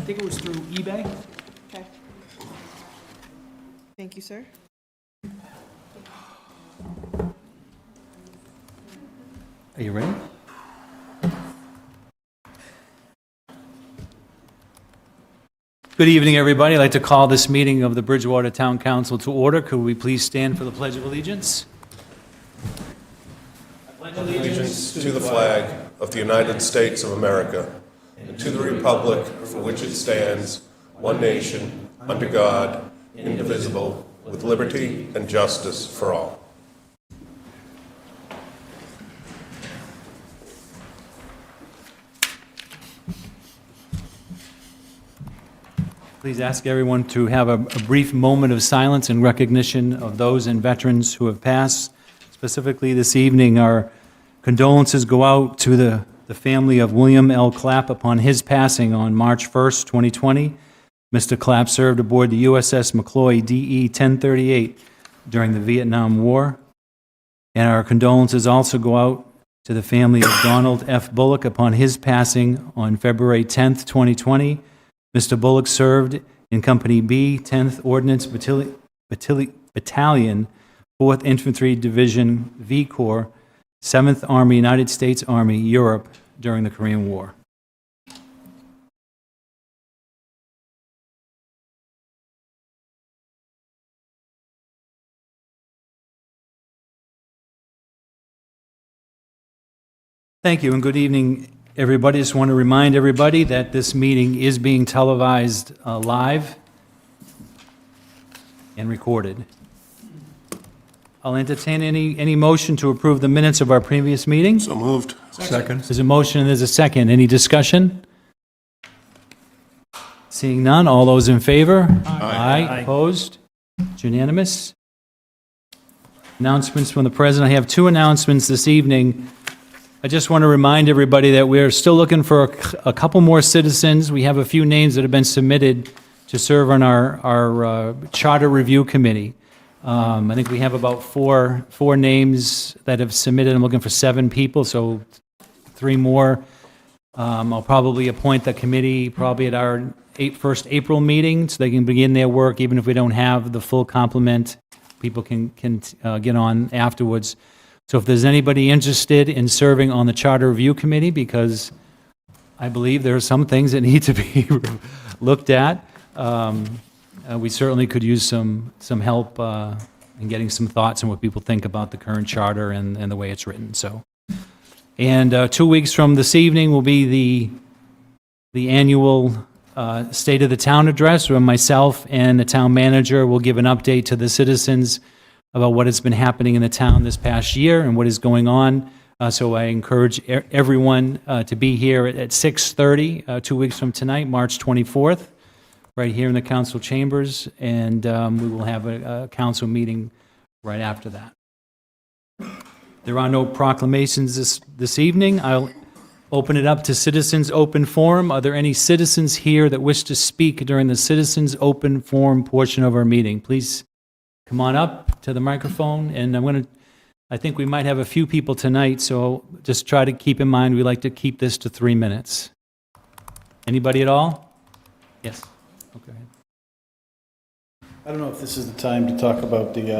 think it was through eBay. Okay. Thank you, sir. Are you ready? Good evening, everybody. I'd like to call this meeting of the Bridgewater Town Council to order. Could we please stand for the Pledge of Allegiance? Allegiance to the flag of the United States of America and to the republic for which it stands, one nation, under God, indivisible, with liberty and justice for all. Please ask everyone to have a brief moment of silence in recognition of those and veterans who have passed. Specifically this evening, our condolences go out to the family of William L. Clapp upon his passing on March 1st, 2020. Mr. Clapp served aboard the USS McCloy DE 1038 during the Vietnam War. And our condolences also go out to the family of Donald F. Bullock upon his passing on February 10th, 2020. Mr. Bullock served in Company B, 10th Ordnance Battalion, 4th Infantry Division, V Corps, 7th Army, United States Army, Europe, during the Korean War. Thank you, and good evening, everybody. Just want to remind everybody that this meeting is being televised live and recorded. I'll entertain any motion to approve the minutes of our previous meeting. So moved. Second. There's a motion and there's a second. Any discussion? Seeing none, all those in favor? Aye. Opposed? It's unanimous. Announcements from the president. I have two announcements this evening. I just want to remind everybody that we're still looking for a couple more citizens. We have a few names that have been submitted to serve on our Charter Review Committee. I think we have about four names that have submitted. I'm looking for 7 people, so 3 more. I'll probably appoint the committee probably at our first April meeting, so they can begin their work even if we don't have the full complement. People can get on afterwards. So if there's anybody interested in serving on the Charter Review Committee, because I believe there are some things that need to be looked at, we certainly could use some help in getting some thoughts on what people think about the current charter and the way it's written. So, and 2 weeks from this evening will be the annual State of the Town address, where myself and the town manager will give an update to the citizens about what has been happening in the town this past year and what is going on. So I encourage everyone to be here at 6:30, 2 weeks from tonight, March 24th, right here in the council chambers, and we will have a council meeting right after that. There are no proclamations this evening. I'll open it up to Citizens Open Forum. Are there any citizens here that wish to speak during the Citizens Open Forum portion of our meeting? Please come on up to the microphone, and I think we might have a few people tonight, so just try to keep in mind we like to keep this to 3 minutes. Anybody at all? Yes. Okay. I don't know if this is the time to talk about the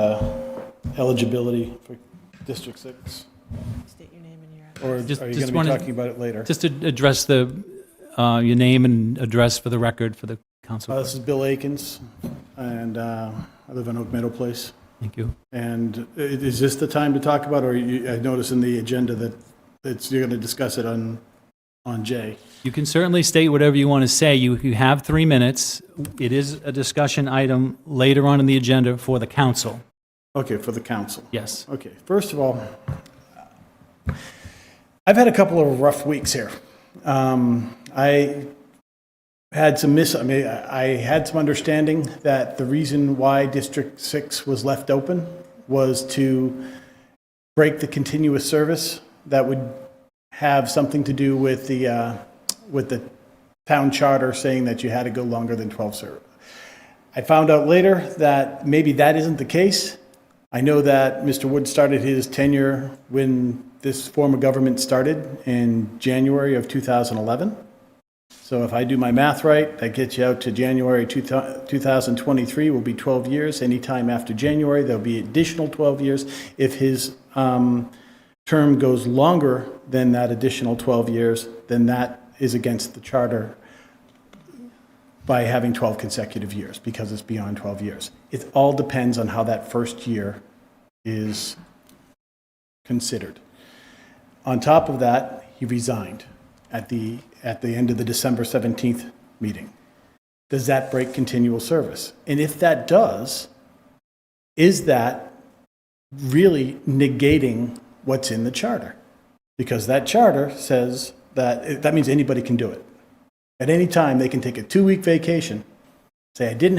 eligibility for District 6, State your name and your address. or Just are you going to be wanted- talking about it later? Just to address your name and address for the record for the council. This is Bill Akins, and I live on Oak Meadow Place. Thank you. And is this the time to talk about, or I noticed in the agenda that you're going to discuss it on J? You can certainly state whatever you want to say. You have 3 minutes. It is a discussion item later on in the agenda for the council. Okay, for the council. Yes. Okay, first of all, I've had a couple of rough weeks here. I had some I had some understanding that the reason why District 6 was left open was to break the continuous service that would have something to do with the town charter saying that you had to go longer than 12 service. I found out later that maybe that isn't the case. I know that Mr. Wood started his tenure when this form of government started in January of 2011. So if I do my math right, that gets you out to January 2023 will be 12 years. Anytime after January, there'll be additional 12 years. If his term goes longer than that additional 12 years, then that is against the charter by having 12 consecutive years, because it's beyond 12 years. It all depends on how that first year is considered. On top of that, he resigned at the end of the December 17th meeting. Does that break continual service? And if that does, is that really negating what's in the charter? Because that charter says that means anybody can do it. At any time, they can take a 2-week vacation, say, I didn't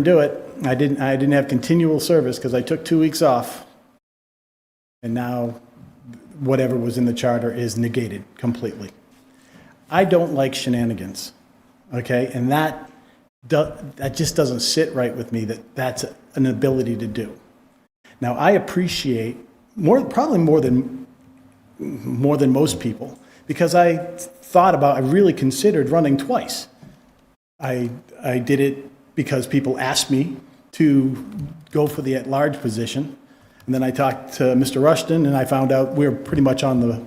do it, I didn't have continual service because I took 2 weeks off, and now whatever was in the charter is negated completely. I don't like shenanigans, okay? And that just doesn't sit right with me, that's an ability to do. Now, I appreciate, probably more than most people, because I really considered running twice. I did it because people asked me to go for the at-large position. And then I talked to Mr. Rushton, and I found out we were pretty much on the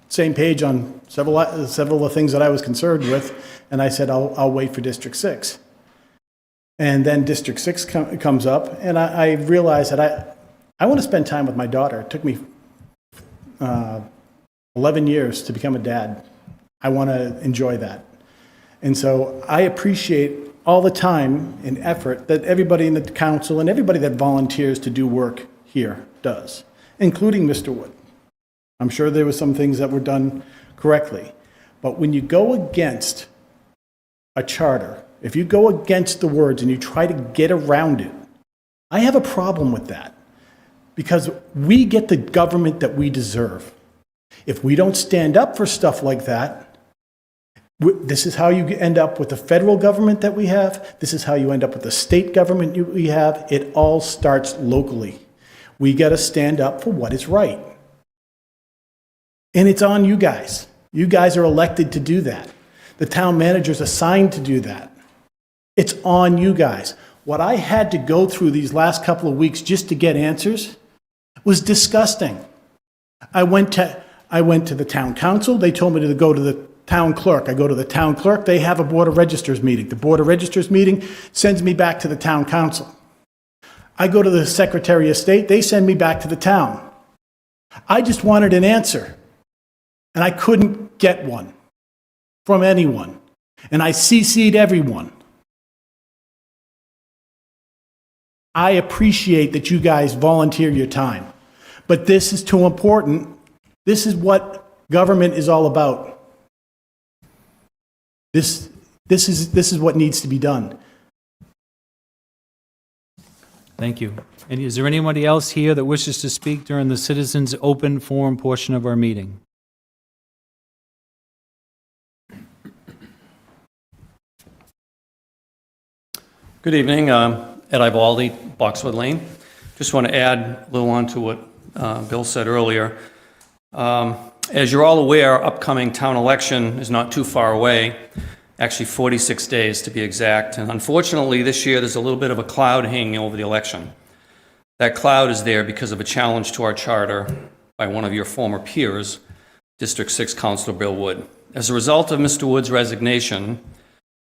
same page on several of the things that I was concerned with. And I said, I'll wait for District 6. And then District 6 comes up, and I realized that I want to spend time with my daughter. It took me 11 years to become a dad. I want to enjoy that. And so I appreciate all the time and effort that everybody in the council and everybody that volunteers to do work here does, including Mr. Wood. I'm sure there were some things that were done correctly. But when you go against a charter, if you go against the words and you try to get around it, I have a problem with that, because we get the government that we deserve. If we don't stand up for stuff like that, this is how you end up with the federal government that we have. This is how you end up with the state government we have. It all starts locally. We got to stand up for what is right. And it's on you guys. You guys are elected to do that. The town manager's assigned to do that. It's on you guys. What I had to go through these last couple of weeks just to get answers was disgusting. I went to the town council. They told me to go to the town clerk. I go to the town clerk. They have a Board of Registers meeting. The Board of Registers meeting sends me back to the town council. I go to the Secretary of State. They send me back to the town. I just wanted an answer, and I couldn't get one from anyone. And I CC'd everyone. I appreciate that you guys volunteer your time, but this is too important. This is what government is all about. This is what needs to be done. Thank you. And is there anybody else here that wishes to speak during the citizens' open forum portion of our meeting? Good evening, Ed Ivaldi, Boxwood Lane. Just want to add a little on to what Bill said earlier. As you're all aware, our upcoming town election is not too far away, actually 46 days to be exact. And unfortunately, this year there's a little bit of a cloud hanging over the election. That cloud is there because of a challenge to our charter by one of your former peers, District 6 Councilor Bill Wood. As a result of Mr. Wood's resignation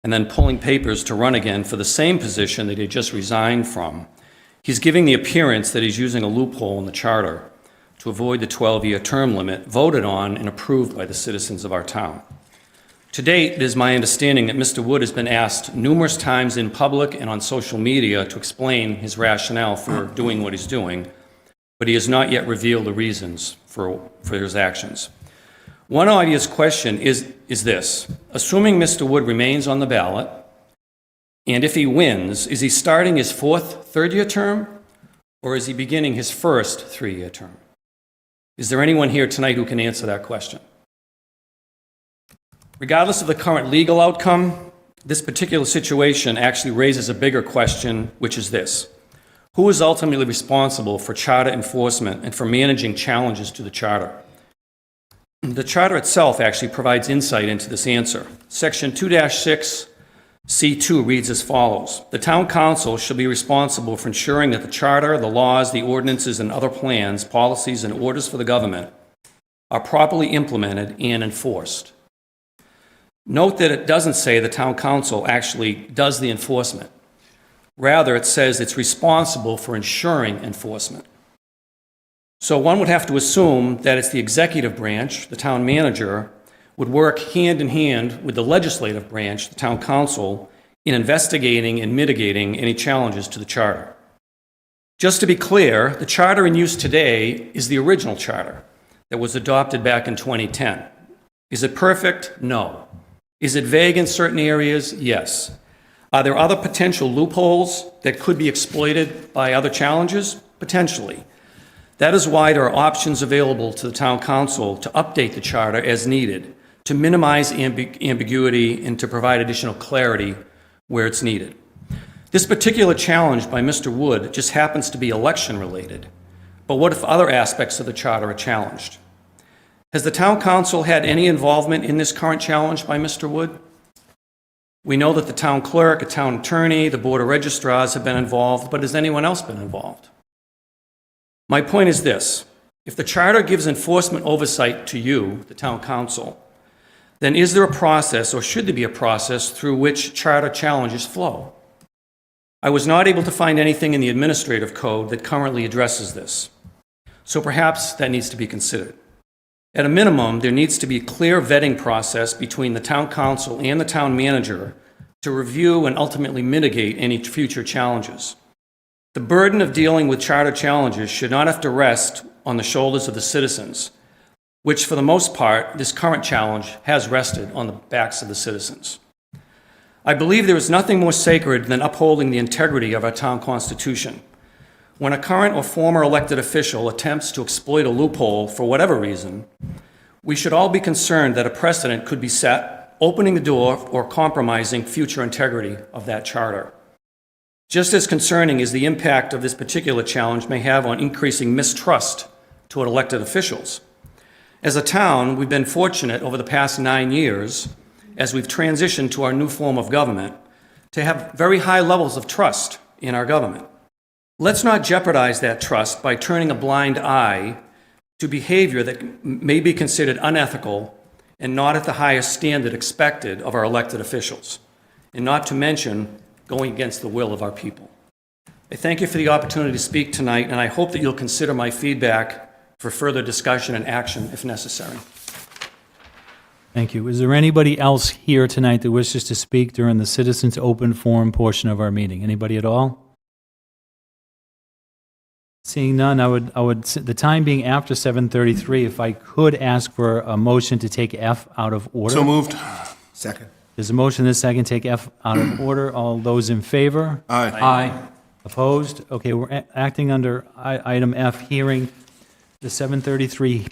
and then pulling papers to run again for the same position that he just resigned from, he's giving the appearance that he's using a loophole in the charter to avoid the 12-year term limit voted on and approved by the citizens of our town. To date, it is my understanding that Mr. Wood has been asked numerous times in public and on social media to explain his rationale for doing what he's doing, but he has not yet revealed the reasons for his actions. One obvious question is this: assuming Mr. Wood remains on the ballot, and if he wins, is he starting his fourth third-year term, or is he beginning his first 3-year term? Is there anyone here tonight who can answer that question? Regardless of the current legal outcome, this particular situation actually raises a bigger question, which is this: who is ultimately responsible for charter enforcement and for managing challenges to the charter? The charter itself actually provides insight into this answer. Section 2-6C2 reads as follows. The town council shall be responsible for ensuring that the charter, the laws, the ordinances, and other plans, policies, and orders for the government are properly implemented and enforced. Note that it doesn't say the town council actually does the enforcement. Rather, it says it's responsible for ensuring enforcement. So one would have to assume that it's the executive branch, the town manager, would work hand in hand with the legislative branch, the town council, in investigating and mitigating any challenges to the charter. Just to be clear, the charter in use today is the original charter that was adopted back in 2010. Is it perfect? No. Is it vague in certain areas? Yes. Are there other potential loopholes that could be exploited by other challenges? Potentially. That is why there are options available to the town council to update the charter as needed, to minimize ambiguity and to provide additional clarity where it's needed. This particular challenge by Mr. Wood just happens to be election-related. But what if other aspects of the charter are challenged? Has the town council had any involvement in this current challenge by Mr. Wood? We know that the town clerk, a town attorney, the board of registrars have been involved, but has anyone else been involved? My point is this: if the charter gives enforcement oversight to you, the town council, then is there a process, or should there be a process, through which charter challenges flow? I was not able to find anything in the administrative code that currently addresses this. So perhaps that needs to be considered. At a minimum, there needs to be a clear vetting process between the town council and the town manager to review and ultimately mitigate any future challenges. The burden of dealing with charter challenges should not have to rest on the shoulders of the citizens, which for the most part, this current challenge has rested on the backs of the citizens. I believe there is nothing more sacred than upholding the integrity of our town constitution. When a current or former elected official attempts to exploit a loophole for whatever reason, we should all be concerned that a precedent could be set, opening the door or compromising future integrity of that charter. Just as concerning as the impact of this particular challenge may have on increasing mistrust toward elected officials. As a town, we've been fortunate over the past 9 years, as we've transitioned to our new form of government, to have very high levels of trust in our government. Let's not jeopardize that trust by turning a blind eye to behavior that may be considered unethical and not at the highest standard expected of our elected officials, and not to mention going against the will of our people. I thank you for the opportunity to speak tonight, and I hope that you'll consider my feedback for further discussion and action if necessary. Thank you. Is there anybody else here tonight that wishes to speak during the citizens' open forum portion of our meeting? Anybody at all? Seeing none, I would, the time being after 7:33, if I could ask for a motion to take F out of order. So moved. Second. There's a motion and a second, take F out of order. All those in favor? Aye. Aye. Opposed? Okay, we're acting under item F, hearing the 7:33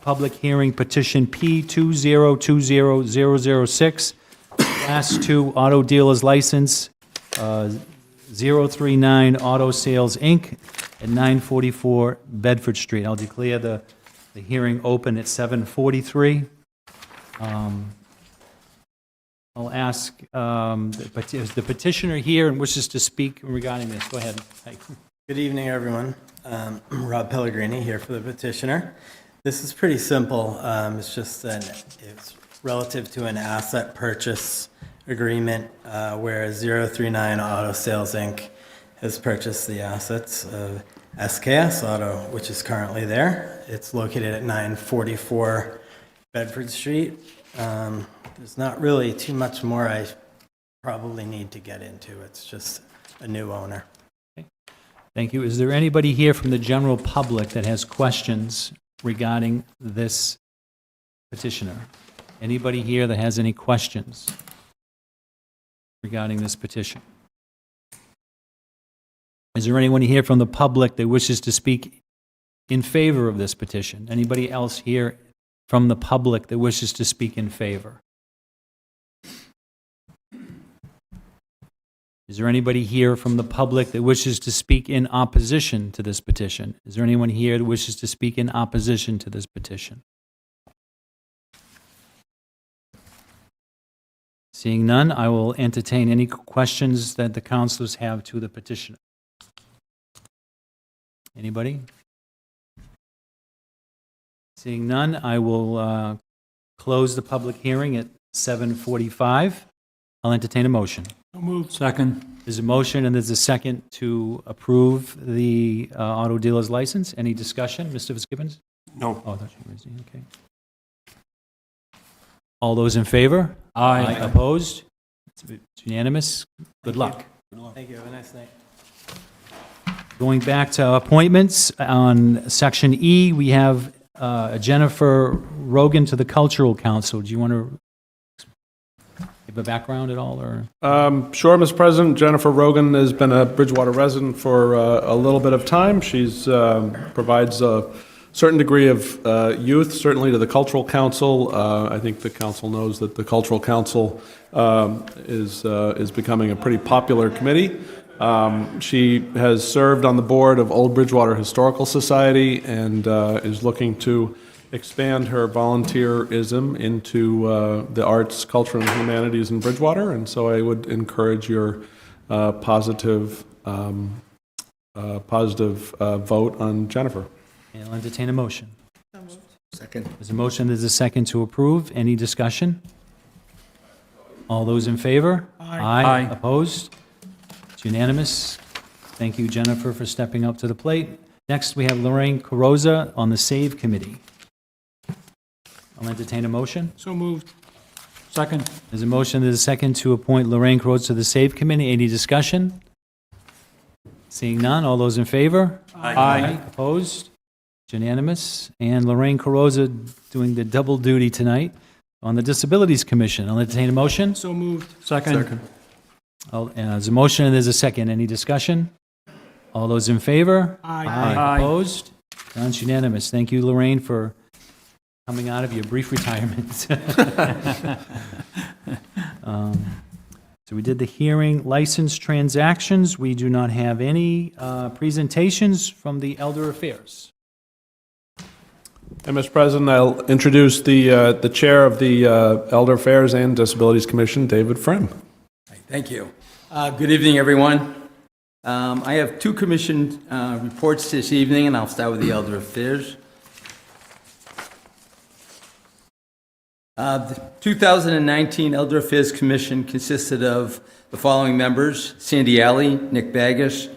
public hearing petition P2020006, Class 2 Auto Dealers License, 039 Auto Sales, Inc., at 944 Bedford Street. I'll declare the hearing open at 7:43. I'll ask, is the petitioner here and wishes to speak regarding this? Go ahead. Hi. Good evening, everyone. Rob Pellegrini here for the petitioner. This is pretty simple. It's just it's relative to an asset purchase agreement where 039 Auto Sales, Inc. has purchased the assets of SKS Auto, which is currently there. It's located at 944 Bedford Street. There's not really too much more I probably need to get into. It's just a new owner. Thank you. Is there anybody here from the general public that has questions regarding this petitioner? Anybody here that has any questions regarding this petition? Is there anyone here from the public that wishes to speak in favor of this petition? Anybody else here from the public that wishes to speak in favor? Is there anybody here from the public that wishes to speak in opposition to this petition? Is there anyone here that wishes to speak in opposition to this petition? Seeing none, I will entertain any questions that the councilors have to the petitioner. Anybody? Seeing none, I will close the public hearing at 7:45. I'll entertain a motion. Second. There's a motion and there's a second to approve the auto dealer's license. Any discussion? Mr. Fitzgibbons? No. Oh, I thought you were raising, okay. All those in favor? Aye. Opposed? It's unanimous. Good luck. Thank you, have a nice night. Going back to appointments, on Section E, we have Jennifer Rogan to the Cultural Council. Do you want to give a background at all, or? Sure, Mr. President. Jennifer Rogan has been a Bridgewater resident for a little bit of time. She's provides a certain degree of youth, certainly to the Cultural Council. I think the council knows that the Cultural Council is becoming a pretty popular committee. She has served on the board of Old Bridgewater Historical Society and is looking to expand her volunteerism into the arts, culture, and humanities in Bridgewater. And so I would encourage your positive vote on Jennifer. I'll entertain a motion. So moved. Second. There's a motion, there's a second to approve. Any discussion? All those in favor? Aye. Opposed? It's unanimous. Thank you, Jennifer, for stepping up to the plate. Next, we have Lorraine Carrozza on the Save Committee. I'll entertain a motion. So moved. Second. There's a motion, there's a second to appoint Lorraine Carrozza to the Save Committee. Any discussion? Seeing none, all those in favor? Aye. Opposed? It's unanimous. And Lorraine Carrozza doing the double duty tonight on the Disabilities Commission. I'll entertain a motion. So moved. Second. There's a motion and there's a second. Any discussion? All those in favor? Aye. Opposed? It's unanimous. Thank you, Lorraine, for coming out of your brief retirement. So we did the hearing, license transactions. We do not have any presentations from the Elder Affairs. And Mr. President, I'll introduce the chair of the Elder Affairs and Disabilities Commission, David Frimm. Thank you. Good evening, everyone. I have two commission reports this evening, and I'll start with the Elder Affairs. The 2019 Elder Affairs Commission consisted of the following members: Sandy Alley, Nick Baggish,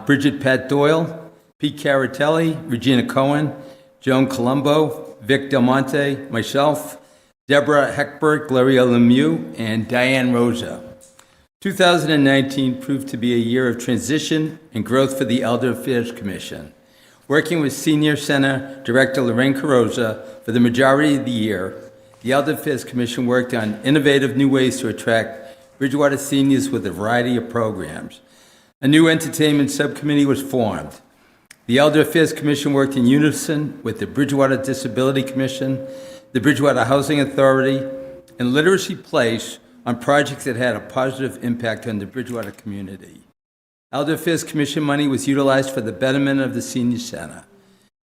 Bridget Pat Doyle, Pete Caratelli, Regina Cohen, Joan Colombo, Vic Del Monte, myself, Deborah Heckberg, Gloria Lemieux, and Diane Rosa. 2019 proved to be a year of transition and growth for the Elder Affairs Commission. Working with Senior Center Director Lorraine Carrozza for the majority of the year, the Elder Affairs Commission worked on innovative new ways to attract Bridgewater seniors with a variety of programs. A new entertainment subcommittee was formed. The Elder Affairs Commission worked in unison with the Bridgewater Disability Commission, the Bridgewater Housing Authority, and Literacy Place on projects that had a positive impact on the Bridgewater community. Elder Affairs Commission money was utilized for the betterment of the Senior Center.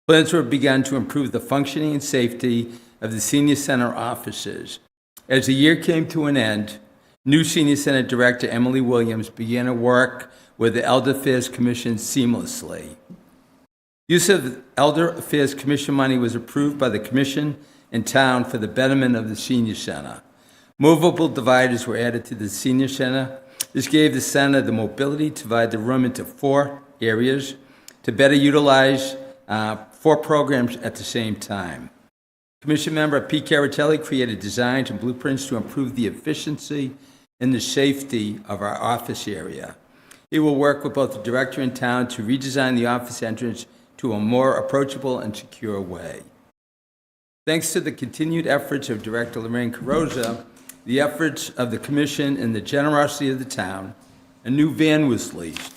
Plans were begun to improve the functioning and safety of the Senior Center offices. As the year came to an end, new Senior Center Director Emily Williams began to work with the Elder Affairs Commission seamlessly. Use of Elder Affairs Commission money was approved by the Commission and Town for the betterment of the Senior Center. Movable dividers were added to the Senior Center. This gave the center the mobility to divide the room into 4 areas to better utilize 4 programs at the same time. Commission member Pete Caratelli created designs and blueprints to improve the efficiency and the safety of our office area. He will work with both the director and town to redesign the office entrance to a more approachable and secure way. Thanks to the continued efforts of Director Lorraine Carrozza, the efforts of the Commission, and the generosity of the town, a new van was leased.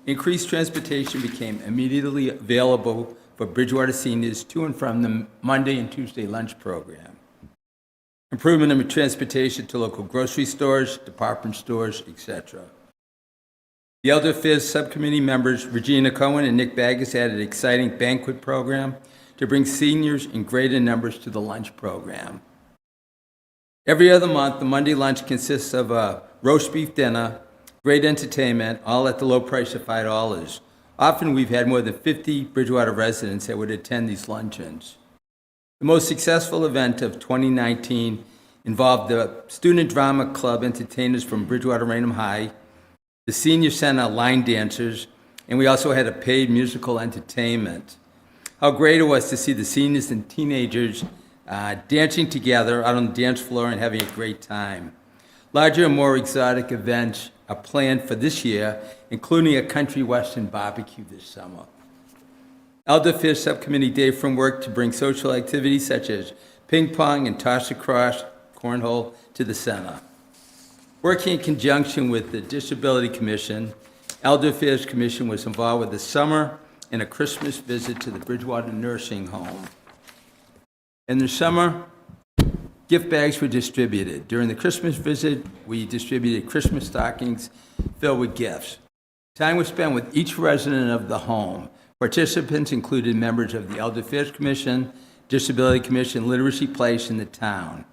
Increased transportation became immediately available for Bridgewater seniors to and from the Monday and Tuesday lunch program. Improvement in transportation to local grocery stores, department stores, etc. The Elder Affairs Subcommittee members Regina Cohen and Nick Baggas added an exciting banquet program to bring seniors in greater numbers to the lunch program. Every other month, the Monday lunch consists of a roast beef dinner, great entertainment, all at the low price of $5. Often, we've had more than 50 Bridgewater residents that would attend these luncheons. The most successful event of 2019 involved the Student Drama Club entertainers from Bridgewater Raynham High, the Senior Center line dancers, and we also had a paid musical entertainment. How great it was to see the seniors and teenagers dancing together out on the dance floor and having a great time. Larger and more exotic events are planned for this year, including a country western barbecue this summer. Elder Affairs Subcommittee Day from work to bring social activities such as ping pong and toss across, cornhole to the center. Working in conjunction with the Disability Commission, Elder Affairs Commission was involved with the summer and a Christmas visit to the Bridgewater Nursing Home. In the summer, gift bags were distributed. During the Christmas visit, we distributed Christmas stockings filled with gifts. Time was spent with each resident of the home. Participants included members of the Elder Affairs Commission, Disability Commission, Literacy Place, and the town.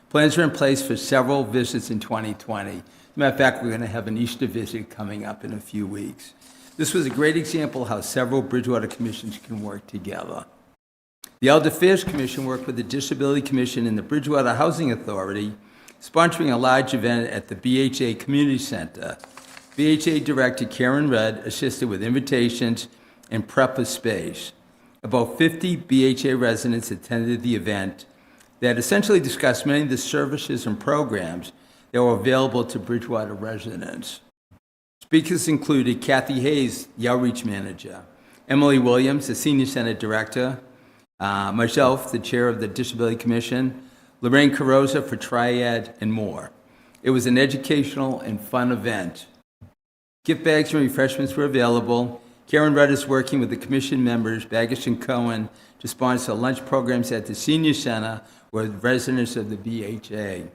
Plans are in place for several visits in 2020. As a matter of fact, we're going to have an Easter visit coming up in a few weeks. This was a great example of how several Bridgewater commissions can work together. The Elder Affairs Commission worked with the Disability Commission and the Bridgewater Housing Authority, sponsoring a large event at the BHA Community Center. BHA Director Karen Rudd assisted with invitations and prep of space. About 50 BHA residents attended the event that essentially discussed many of the services and programs that were available to Bridgewater residents. Speakers included Kathy Hayes, the Outreach Manager, Emily Williams, the Senior Center Director, myself, the Chair of the Disability Commission, Lorraine Carroza for Triad, and more. It was an educational and fun event. Gift bags and refreshments were available. Karen Rudd is working with the commission members, Baggett and Cohen, to sponsor lunch programs at the Senior Center with residents of the BHA.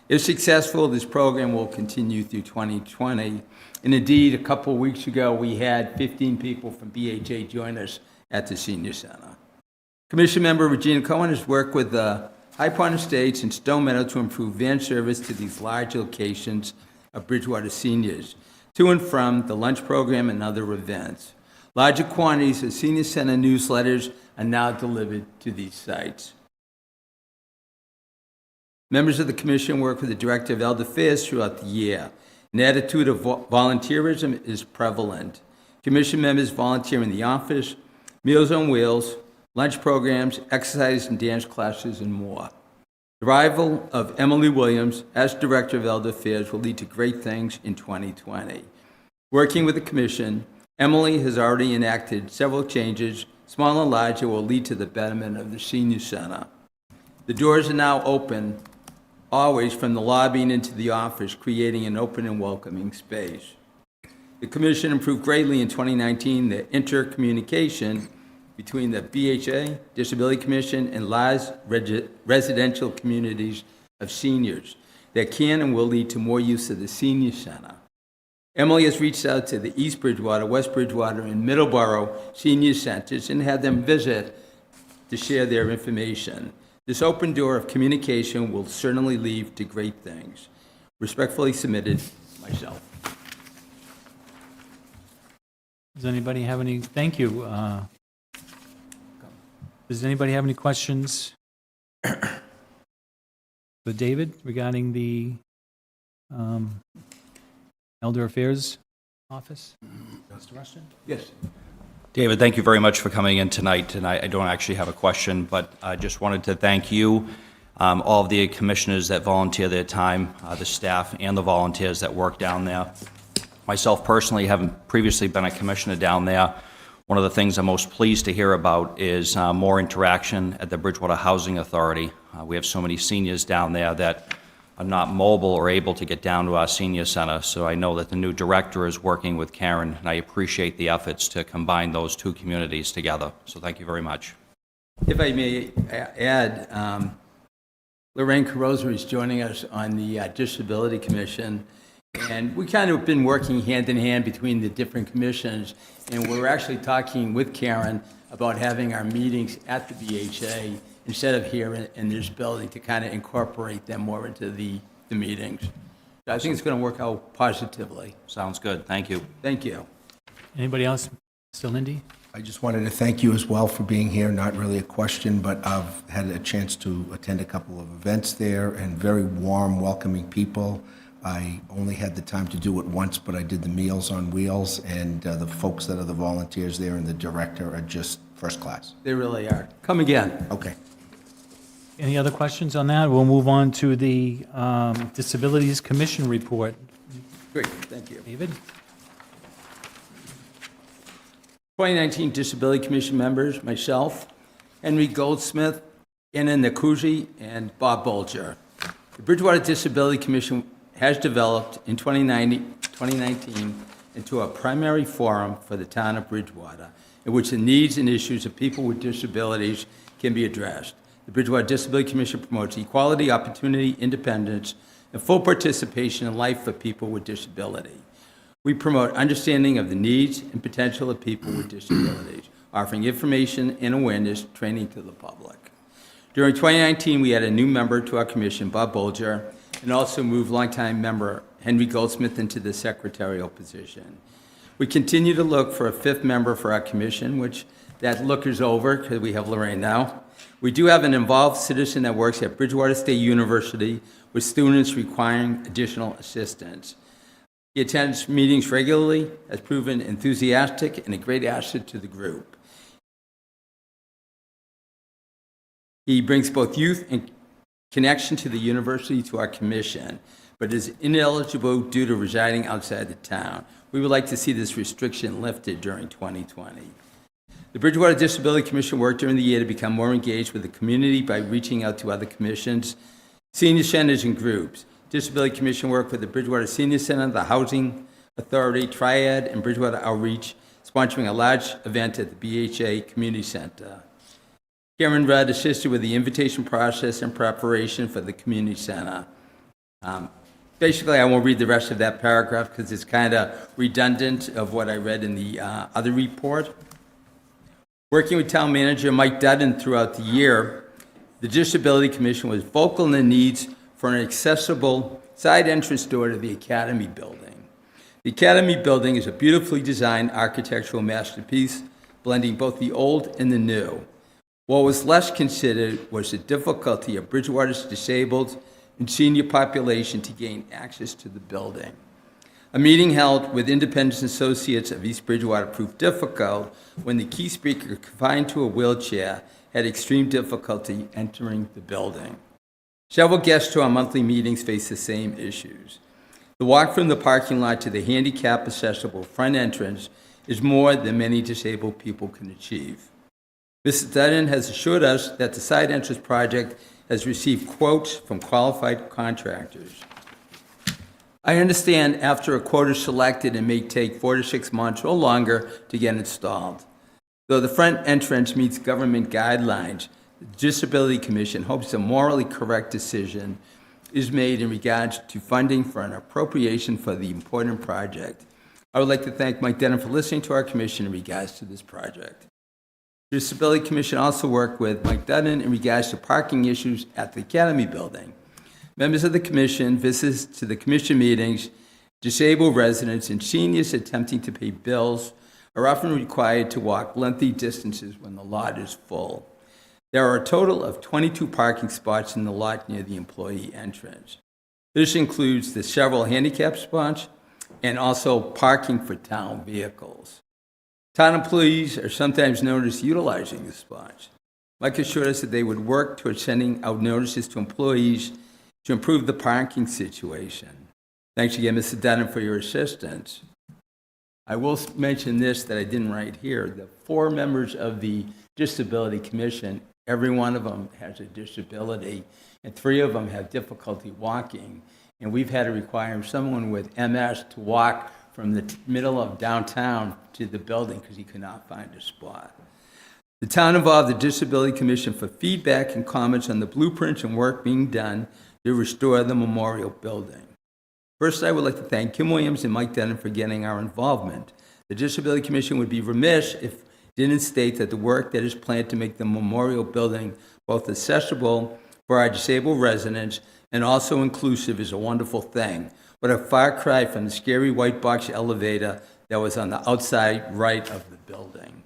If successful, this program will continue through 2020. And indeed, a couple of weeks ago, we had 15 people from BHA join us at the Senior Center. Commission member Regina Cohen has worked with High Pond Estates and Stone Meadow to improve van service to these large locations of Bridgewater seniors, to and from the lunch program and other events. Larger quantities of Senior Center newsletters are now delivered to these sites. Members of the commission work with the Director of Elder Affairs throughout the year. An attitude of volunteerism is prevalent. Commission members volunteer in the office, Meals on Wheels, lunch programs, exercise and dance classes, and more. The arrival of Emily Williams as Director of Elder Affairs will lead to great things in 2020. Working with the Commission, Emily has already enacted several changes, small and large, that will lead to the betterment of the Senior Center. The doors are now open, always from the lobby and into the office, creating an open and welcoming space. The Commission improved greatly in 2019 the intercommunication between the BHA, Disability Commission, and large residential communities of seniors that can and will lead to more use of the Senior Center. Emily has reached out to the East Bridgewater, West Bridgewater, and Middleborough senior centers and had them visit to share their information. This open door of communication will certainly lead to great things. Respectfully submitted, myself. Does anybody have any, thank you. Does anybody have any questions for David regarding the Elder Affairs Office? Mr. Rushton? Yes. David, thank you very much for coming in tonight, and I don't actually have a question, but I just wanted to thank you, all of the commissioners that volunteer their time, the staff and the volunteers that work down there. Myself personally, having previously been a commissioner down there, one of the things I'm most pleased to hear about is more interaction at the Bridgewater Housing Authority. We have so many seniors down there that are not mobile or able to get down to our senior center, so I know that the new director is working with Karen, and I appreciate the efforts to combine those two communities together. So thank you very much. If I may add, Lorraine Carroza is joining us on the Disability Commission, and we kind of been working hand in hand between the different commissions, and we're actually talking with Karen about having our meetings at the BHA instead of here in this building, to kind of incorporate them more into the meetings. So I think it's going to work out positively. Sounds good. Thank you. Thank you. Anybody else? Mr. Lindy? I just wanted to thank you as well for being here. Not really a question, but I've had a chance to attend a couple of events there and very warm, welcoming people. I only had the time to do it once, but I did the Meals on Wheels, and the folks that are the volunteers there and the director are just first class. They really are. Come again. Okay. Any other questions on that? We'll move on to the Disabilities Commission report. Great, thank you. David? 2019 Disability Commission members, myself, Henry Goldsmith, Anna Nakuji, and Bob Bolger. The Bridgewater Disability Commission has developed in 2019 into a primary forum for the town of Bridgewater, in which the needs and issues of people with disabilities can be addressed. The Bridgewater Disability Commission promotes equality, opportunity, independence, and full participation in life for people with disability. We promote understanding of the needs and potential of people with disabilities, offering information and awareness training to the public. During 2019, we had a new member to our commission, Bob Bolger, and also moved longtime member Henry Goldsmith into the secretarial position. We continue to look for a fifth member for our commission, which that look is over because we have Lorraine now. We do have an involved citizen that works at Bridgewater State University with students requiring additional assistance. He attends meetings regularly, has proven enthusiastic and a great asset to the group. He brings both youth and connection to the university to our commission, but is ineligible due to residing outside the town. We would like to see this restriction lifted during 2020. The Bridgewater Disability Commission worked during the year to become more engaged with the community by reaching out to other commissions, senior centers, and groups. Disability Commission worked with the Bridgewater Senior Center, the Housing Authority, Triad, and Bridgewater Outreach, sponsoring a large event at the BHA Community Center. Karen Rudd assisted with the invitation process and preparation for the community center. Basically, I won't read the rest of that paragraph because it's kind of redundant of what I read in the other report. Working with Town Manager Mike Dudden throughout the year, the Disability Commission was vocal in the needs for an accessible side entrance door to the Academy Building. The Academy Building is a beautifully designed architectural masterpiece, blending both the old and the new. What was less considered was the difficulty of Bridgewater's disabled and senior population to gain access to the building. A meeting held with Independence Associates of East Bridgewater proved difficult when the key speaker, confined to a wheelchair, had extreme difficulty entering the building. Several guests to our monthly meetings face the same issues. The walk from the parking lot to the handicap-accessible front entrance is more than many disabled people can achieve. Mrs. Dudden has assured us that the side entrance project has received quotes from qualified contractors. I understand after a quote is selected, it may take 4 to 6 months or longer to get installed. Though the front entrance meets government guidelines, the Disability Commission hopes a morally correct decision is made in regards to funding for an appropriation for the important project. I would like to thank Mike Denham for listening to our commission in regards to this project. The Disability Commission also worked with Mike Dudden in regards to parking issues at the Academy Building. Members of the commission, visits to the commission meetings, disabled residents, and seniors attempting to pay bills are often required to walk lengthy distances when the lot is full. There are a total of 22 parking spots in the lot near the employee entrance. This includes the several handicap spots and also parking for town vehicles. Town employees are sometimes noticed utilizing the spots. Mike assured us that they would work towards sending out notices to employees to improve the parking situation. Thanks again, Mr. Dunham, for your assistance. I will mention this that I didn't write here. The 4 members of the Disability Commission, every one of them has a disability, and 3 of them have difficulty walking. And we've had to require someone with MS to walk from the middle of downtown to the building because he could not find a spot. The town involved the Disability Commission for feedback and comments on the blueprints and work being done to restore the memorial building. First, I would like to thank Kim Williams and Mike Denham for getting our involvement. The Disability Commission would be remiss if it didn't state that the work that is planned to make the memorial building both accessible for our disabled residents and also inclusive is a wonderful thing. But a far cry from the scary white box elevator that was on the outside right of the building.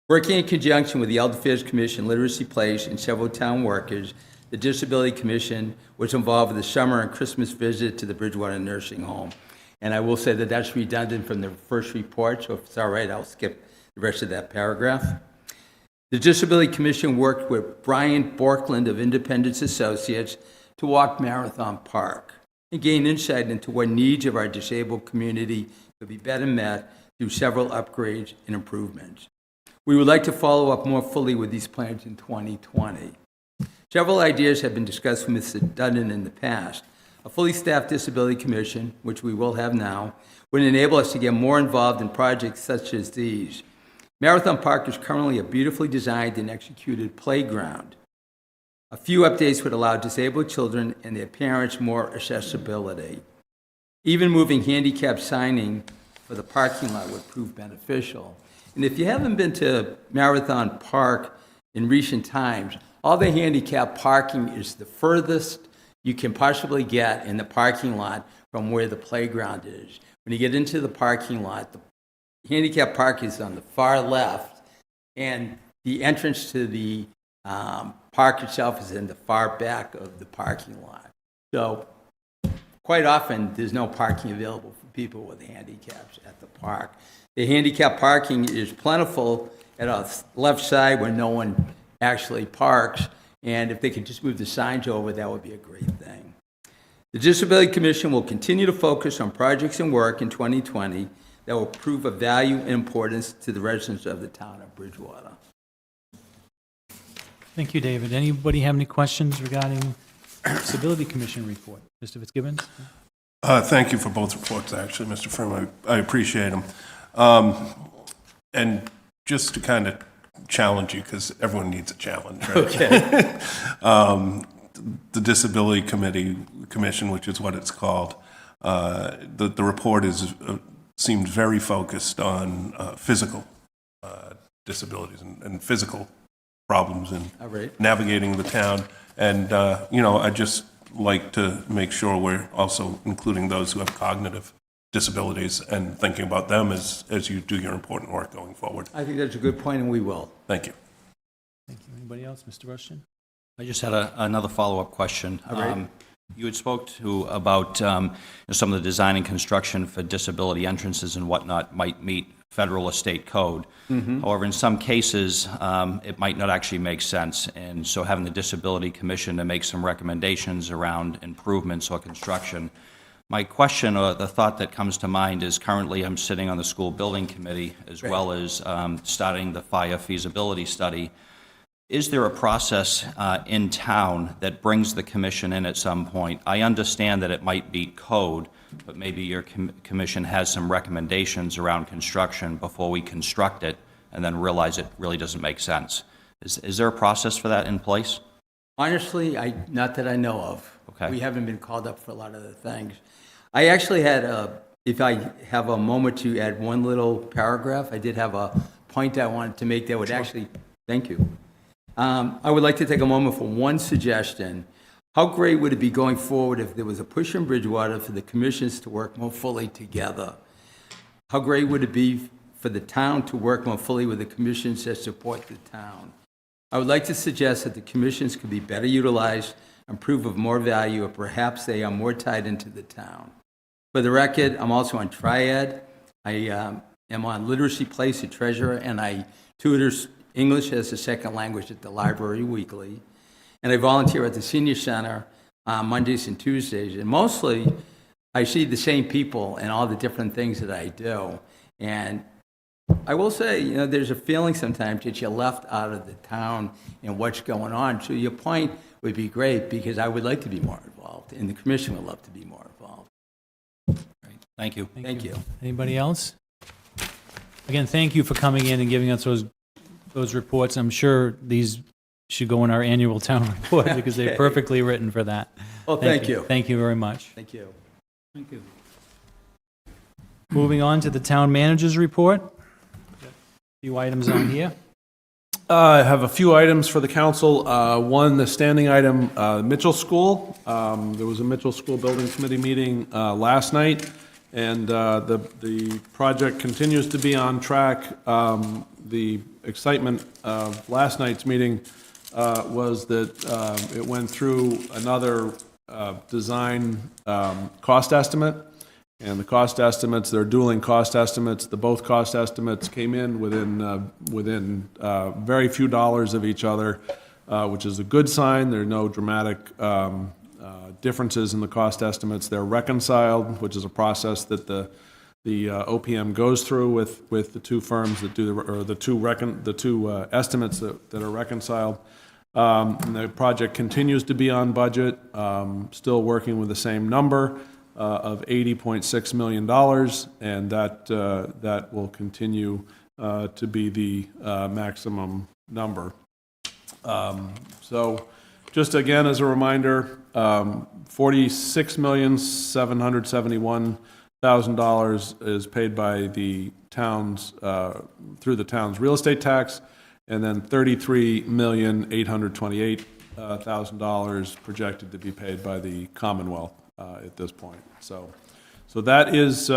Working in conjunction with the Elder Affairs Commission, Literacy Place, and several town workers, the Disability Commission was involved with the summer and Christmas visit to the Bridgewater Nursing Home. And I will say that that's redundant from the first report, so if it's all right, I'll skip the rest of that paragraph. The Disability Commission worked with Brian Borkland of Independence Associates to walk Marathon Park and gain insight into what needs of our disabled community could be better met through several upgrades and improvements. We would like to follow up more fully with these plans in 2020. Several ideas have been discussed with Mr. Dutton in the past. A fully staffed disability commission, which we will have now, would enable us to get more involved in projects such as these. Marathon Park is currently a beautifully designed and executed playground. A few updates would allow disabled children and their parents more accessibility. Even moving handicap signing for the parking lot would prove beneficial. And if you haven't been to Marathon Park in recent times, all the handicap parking is the furthest you can possibly get in the parking lot from where the playground is. When you get into the parking lot, the handicap park is on the far left, and the entrance to the park itself is in the far back of the parking lot. So quite often, there's no parking available for people with handicaps at the park. The handicap parking is plentiful at our left side where no one actually parks, and if they could just move the signs over, that would be a great thing. The Disability Commission will continue to focus on projects and work in 2020 that will prove of value and importance to the residents of the town of Bridgewater. Thank you, David. Anybody have any questions regarding Disability Commission report? Mr. Fitzgibbons? Thank you for both reports, actually, Mr. Firm. I appreciate them. And just to kind of challenge you, because everyone needs a challenge, right? Okay. The Disability Commission, which is what it's called, the report seemed very focused on physical disabilities and physical problems in All right. navigating the town. And, I'd just like to make sure we're also including those who have cognitive disabilities and thinking about them as you do your important work going forward. I think that's a good point, and we will. Thank you. Thank you. Anybody else? Mr. Rushton? I just had another follow-up question. All right. You had spoke to about some of the design and construction for disability entrances and whatnot might meet federal or state code. However, in some cases, it might not actually make sense. And so having the Disability Commission to make some recommendations around improvements or construction. My question or the thought that comes to mind is currently I'm sitting on the school building committee as well as starting the fire feasibility study. Is there a process in town that brings the commission in at some point? I understand that it might be code, but maybe your commission has some recommendations around construction before we construct it and then realize it really doesn't make sense. Is there a process for that in place? Honestly, not that I know of. Okay. We haven't been called up for a lot of the things. I actually had, if I have a moment to add one little paragraph, I did have a point I wanted to make that would actually, thank you. I would like to take a moment for one suggestion. How great would it be going forward if there was a push in Bridgewater for the commissions to work more fully together? How great would it be for the town to work more fully with the commissions that support the town? I would like to suggest that the commissions could be better utilized and prove of more value, or perhaps they are more tied into the town. For the record, I'm also on Triad. I am on Literacy Place, a treasurer, and I tutor English as a second language at the library weekly. And I volunteer at the senior center on Mondays and Tuesdays. And mostly, I see the same people and all the different things that I do. And I will say, there's a feeling sometimes that you're left out of the town and what's going on. So your point would be great, because I would like to be more involved, and the commission would love to be more involved. Great. Thank you. Thank you. Anybody else? Again, thank you for coming in and giving us those reports. I'm sure these should go in our annual town report because they're perfectly written for that. Well, thank you. Thank you very much. Thank you. Thank you. Moving on to the town manager's report. A few items on here. I have a few items for the council. One, the standing item, Mitchell School. There was a Mitchell School Building Committee meeting last night, and the project continues to be on track. The excitement of last night's meeting was that it went through another design cost estimate. And the cost estimates, they're dueling cost estimates. Both cost estimates came in within very few dollars of each other, which is a good sign. There are no dramatic differences in the cost estimates. They're reconciled, which is a process that the OPM goes through with the two firms that do the two estimates that are reconciled. And the project continues to be on budget, still working with the same number of $80.6 million, and that will continue to be the maximum number. So just again, as a reminder, $46,771,000 is paid by the towns through the town's real estate tax, and then $33,828,000 projected to be paid by the Commonwealth at this point. So that is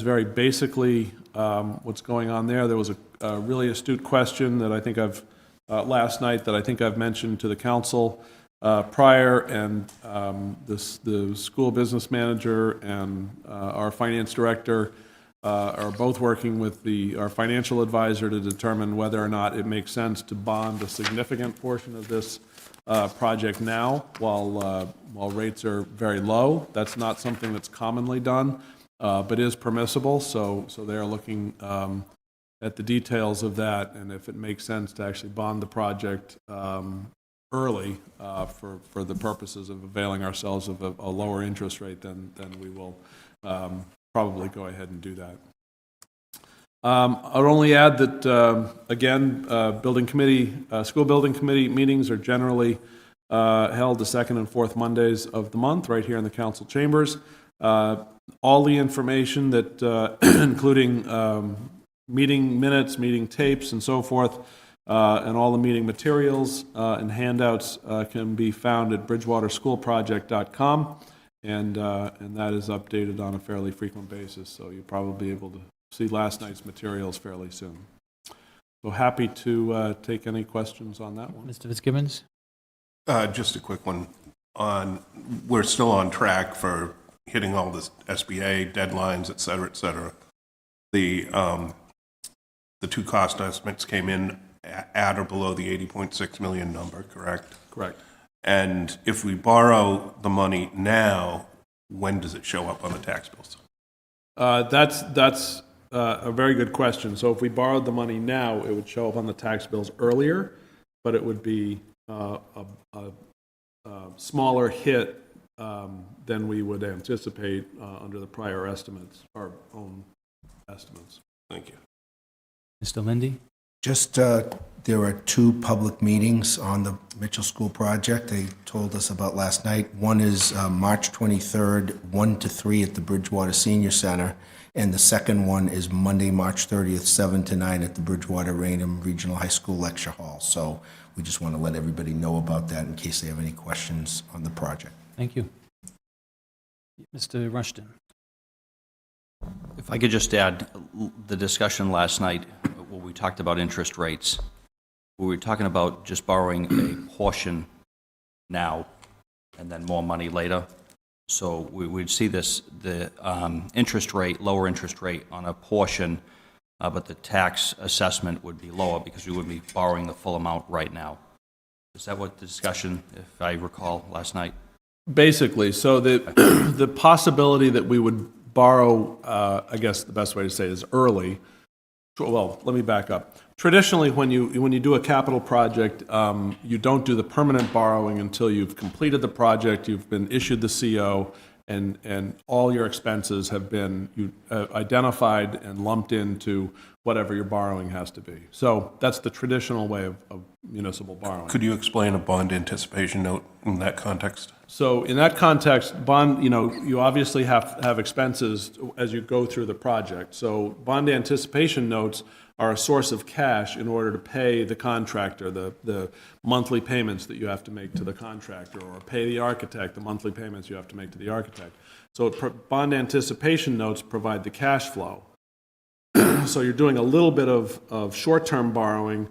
very basically what's going on there. There was a really astute question that I think last night that I think I've mentioned to the council prior, and the school business manager and our finance director are both working with our financial advisor to determine whether or not it makes sense to bond a significant portion of this project now while rates are very low. That's not something that's commonly done, but is permissible. So they are looking at the details of that, and if it makes sense to actually bond the project early for the purposes of availing ourselves of a lower interest rate, then we will probably go ahead and do that. I'll only add that, again, school building committee meetings are generally held the second and fourth Mondays of the month, right here in the council chambers. All the information that, including meeting minutes, meeting tapes, and so forth, and all the meeting materials and handouts can be found at bridgewaterschoolproject.com, and that is updated on a fairly frequent basis, so you'll probably be able to see last night's materials fairly soon. So happy to take any questions on that one. Mr. Fitzgibbons? Just a quick one. We're still on track for hitting all the SBA deadlines, et cetera, et cetera. The two cost estimates came in at or below the 80.6 million number, correct? Correct. And if we borrow the money now, when does it show up on the tax bills? That's a very good question. So if we borrowed the money now, it would show up on the tax bills earlier, but it would be a smaller hit than we would anticipate under the prior estimates, our own estimates. Thank you. Mr. Lindy? Just, there are two public meetings on the Mitchell School project they told us about last night. One is March 23rd, 1 to 3 at the Bridgewater Senior Center, and the second one is Monday, March 30th, 7 to 9 at the Bridgewater Rainham Regional High School Lecture Hall. So we just want to let everybody know about that in case they have any questions on the project. Thank you. Mr. Rushton? If I could just add, the discussion last night, where we talked about interest rates, we were talking about just borrowing a portion now and then more money later. So we'd see the interest rate, lower interest rate on a portion, but the tax assessment would be lower because we would be borrowing the full amount right now. Is that what the discussion, if I recall, last night? Basically, so the possibility that we would borrow, I guess the best way to say it is early. Well, let me back up. Traditionally, when you do a capital project, you don't do the permanent borrowing until you've completed the project, you've been issued the CO, and all your expenses have been identified and lumped into whatever your borrowing has to be. So that's the traditional way of municipal borrowing. Could you explain a bond anticipation note in that context? So in that context, bond, you obviously have expenses as you go through the project. So bond anticipation notes are a source of cash in order to pay the contractor, the monthly payments that you have to make to the contractor, or pay the architect, the monthly payments you have to make to the architect. So bond anticipation notes provide the cash flow. So you're doing a little bit of short-term borrowing,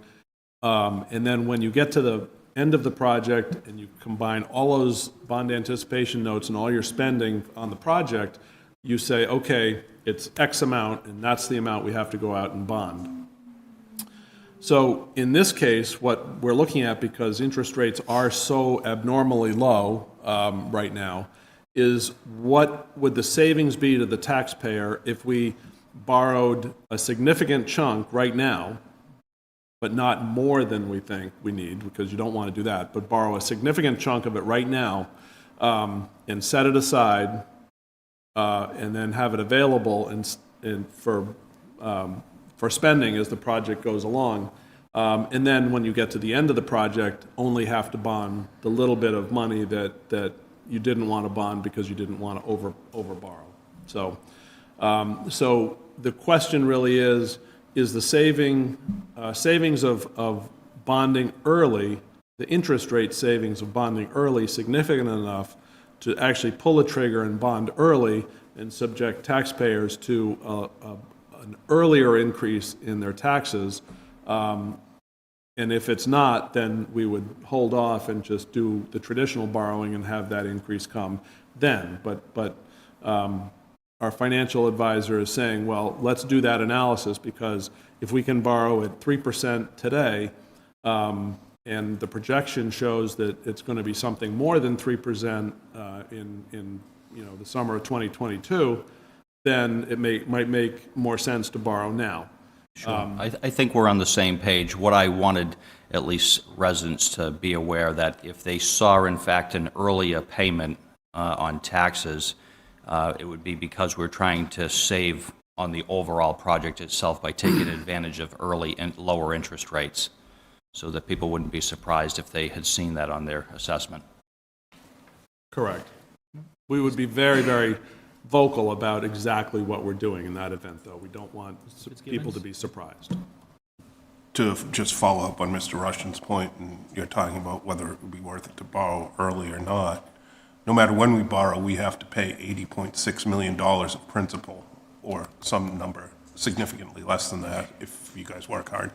and then when you get to the end of the project and you combine all those bond anticipation notes and all your spending on the project, you say, okay, it's X amount, and that's the amount we have to go out and bond. So in this case, what we're looking at, because interest rates are so abnormally low right now, is what would the savings be to the taxpayer if we borrowed a significant chunk right now, but not more than we think we need, because you don't want to do that, but borrow a significant chunk of it right now and set it aside and then have it available for spending as the project goes along. And then when you get to the end of the project, only have to bond the little bit of money that you didn't want to bond because you didn't want to over borrow. So the question really is the savings of bonding early, the interest rate savings of bonding early, significant enough to actually pull the trigger and bond early and subject taxpayers to an earlier increase in their taxes? And if it's not, then we would hold off and just do the traditional borrowing and have that increase come then. But our financial advisor is saying, well, let's do that analysis, because if we can borrow at 3% today, and the projection shows that it's going to be something more than 3% in the summer of 2022, then it might make more sense to borrow now. Sure. I think we're on the same page. What I wanted at least residents to be aware that if they saw, in fact, an earlier payment on taxes, it would be because we're trying to save on the overall project itself by taking advantage of early and lower interest rates, so that people wouldn't be surprised if they had seen that on their assessment. Correct. We would be very, very vocal about exactly what we're doing in that event, though. We don't want people to be surprised. To just follow up on Mr. Rushton's point, and you're talking about whether it would be worth it to borrow early or not, no matter when we borrow, we have to pay $80.6 million of principal, or some number significantly less than that if you guys work hard.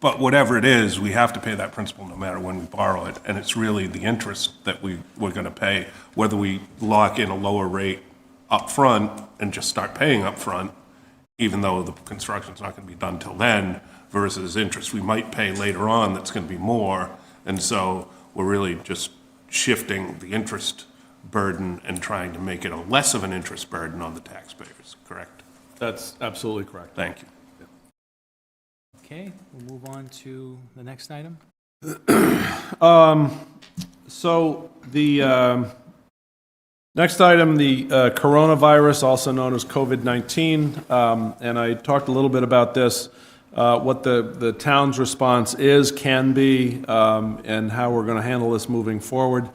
But whatever it is, we have to pay that principal no matter when we borrow it, and it's really the interest that we're going to pay, whether we lock in a lower rate up front and just start paying up front, even though the construction's not going to be done till then, versus interest we might pay later on that's going to be more. And so we're really just shifting the interest burden and trying to make it a less of an interest burden on the taxpayers, correct? That's absolutely correct. Thank you. Okay, we'll move on to the next item. So the next item, the coronavirus, also known as COVID-19, and I talked a little bit about this, what the town's response can be, and how we're going to handle this moving forward.